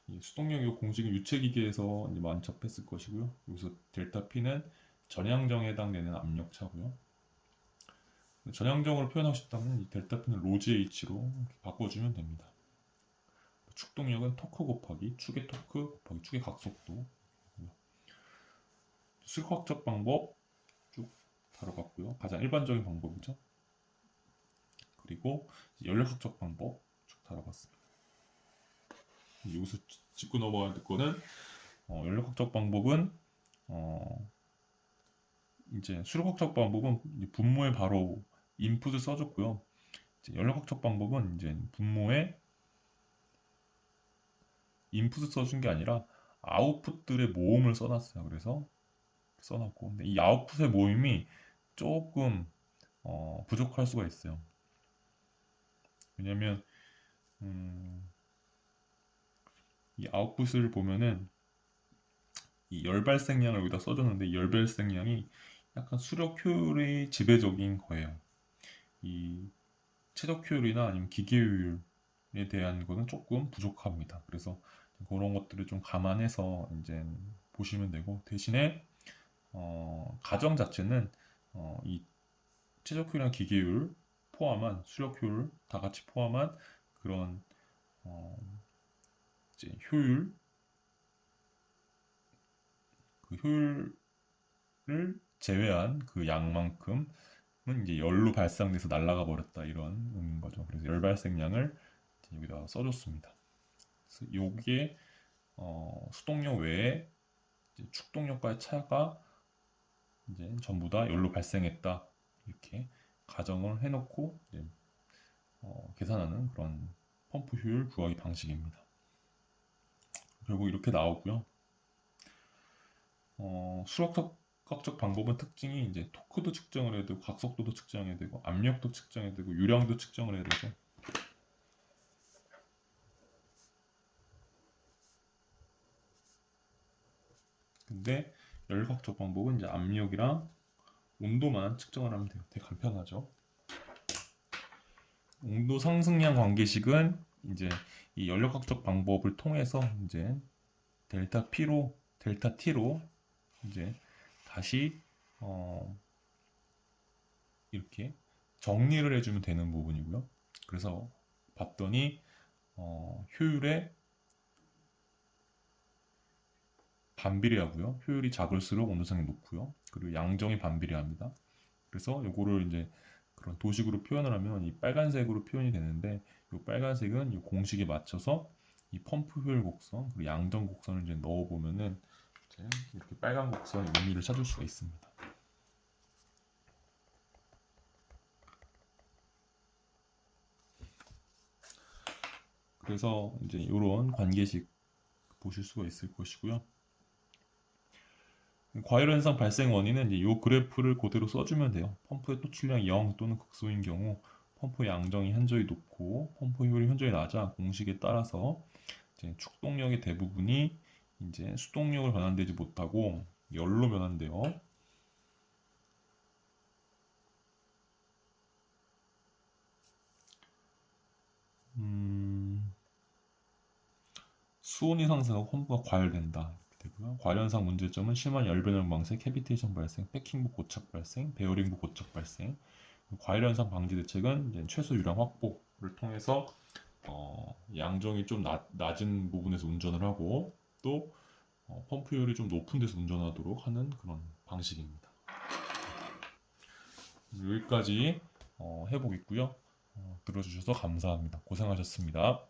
이 수동력 요 공식은 유체기계에서 이제 많이 접했을 것이고요. 여기서 델타 P는 전향정에 해당되는 압력차고요. 전향정으로 표현하고 싶다면 이 델타 P는 로지 H로 바꿔주면 됩니다. 축동력은 토크 곱하기 축의 토크 곱하기 축의 각속도. 수력학적 방법 쭉 다뤄봤고요. 가장 일반적인 방법이죠. 그리고 연력학적 방법 쭉 다뤄봤습니다. 여기서 짚고 넘어갈 거는 연력학적 방법은 이제 수력학적 방법은 분모에 바로 인풋을 써줬고요. 이제 연력학적 방법은 이제 분모에 인풋을 써준 게 아니라 아웃풋들의 모음을 써놨어요. 그래서 써놨고, 근데 이 아웃풋의 모임이 조금 부족할 수가 있어요. 왜냐면 이 아웃풋을 보면은 이 열 발생량을 여기다 써줬는데 이 열 발생량이 약간 수력 효율이 지배적인 거예요. 이 최적 효율이나 아니면 기계 효율에 대한 거는 조금 부족합니다. 그래서 그런 것들을 좀 감안해서 이제 보시면 되고, 대신에 가정 자체는 이 최적 효율이나 기계 효율 포함한 수력 효율 다 같이 포함한 그런 이제 효율 그 효율을 제외한 그 양만큼은 이제 열로 발생돼서 날아가 버렸다 이런 의미인 거죠. 그래서 열 발생량을 여기다 써줬습니다. 그래서 요게 수동력 외에 이제 축동력과의 차가 이제 전부 다 열로 발생했다 이렇게 가정을 해놓고 이제 계산하는 그런 펌프 효율 구하기 방식입니다. 결국 이렇게 나오고요. 수력학적 방법은 특징이 이제 토크도 측정을 해야 되고 각속도도 측정해야 되고 압력도 측정해야 되고 유량도 측정을 해야 되죠. 근데 열역학적 방법은 이제 압력이랑 온도만 측정을 하면 돼요. 되게 간편하죠. 온도 상승량 관계식은 이제 이 연력학적 방법을 통해서 이제 델타 T로 이제 다시 이렇게 정리를 해주면 되는 부분이고요. 그래서 봤더니 효율에 반비례하고요. 효율이 작을수록 온도상이 높고요. 그리고 양정이 반비례합니다. 그래서 요거를 이제 그런 도식으로 표현을 하면 이 빨간색으로 표현이 되는데 이 빨간색은 이 공식에 맞춰서 이 펌프 효율 곡선 그리고 양정 곡선을 이제 넣어 보면은 이렇게 빨간 곡선의 의미를 찾을 수가 있습니다. 그래서 이제 이런 관계식 보실 수가 있을 것이고요. 과열 현상 발생 원인은 이제 이 그래프를 그대로 써주면 돼요. 펌프의 토출량이 0 또는 극소인 경우 펌프 양정이 현저히 높고 펌프 효율이 현저히 낮아 공식에 따라서 이제 축동력의 대부분이 이제 수동력을 변환되지 못하고 열로 변환돼요. 수온이 상승하고 펌프가 과열된다. 되고요. 과열현상 문제점은 심한 열변형 방생, 캐비테이션 발생, 패킹부 고착 발생, 베어링부 고착 발생. 과열현상 방지 대책은 이제 최소 유량 확보를 통해서 양정이 좀 낮은 부분에서 운전을 하고 또 펌프 효율이 좀 높은 데서 운전하도록 하는 그런 방식입니다. 여기까지 해보겠고요. 들어주셔서 감사합니다. 고생하셨습니다.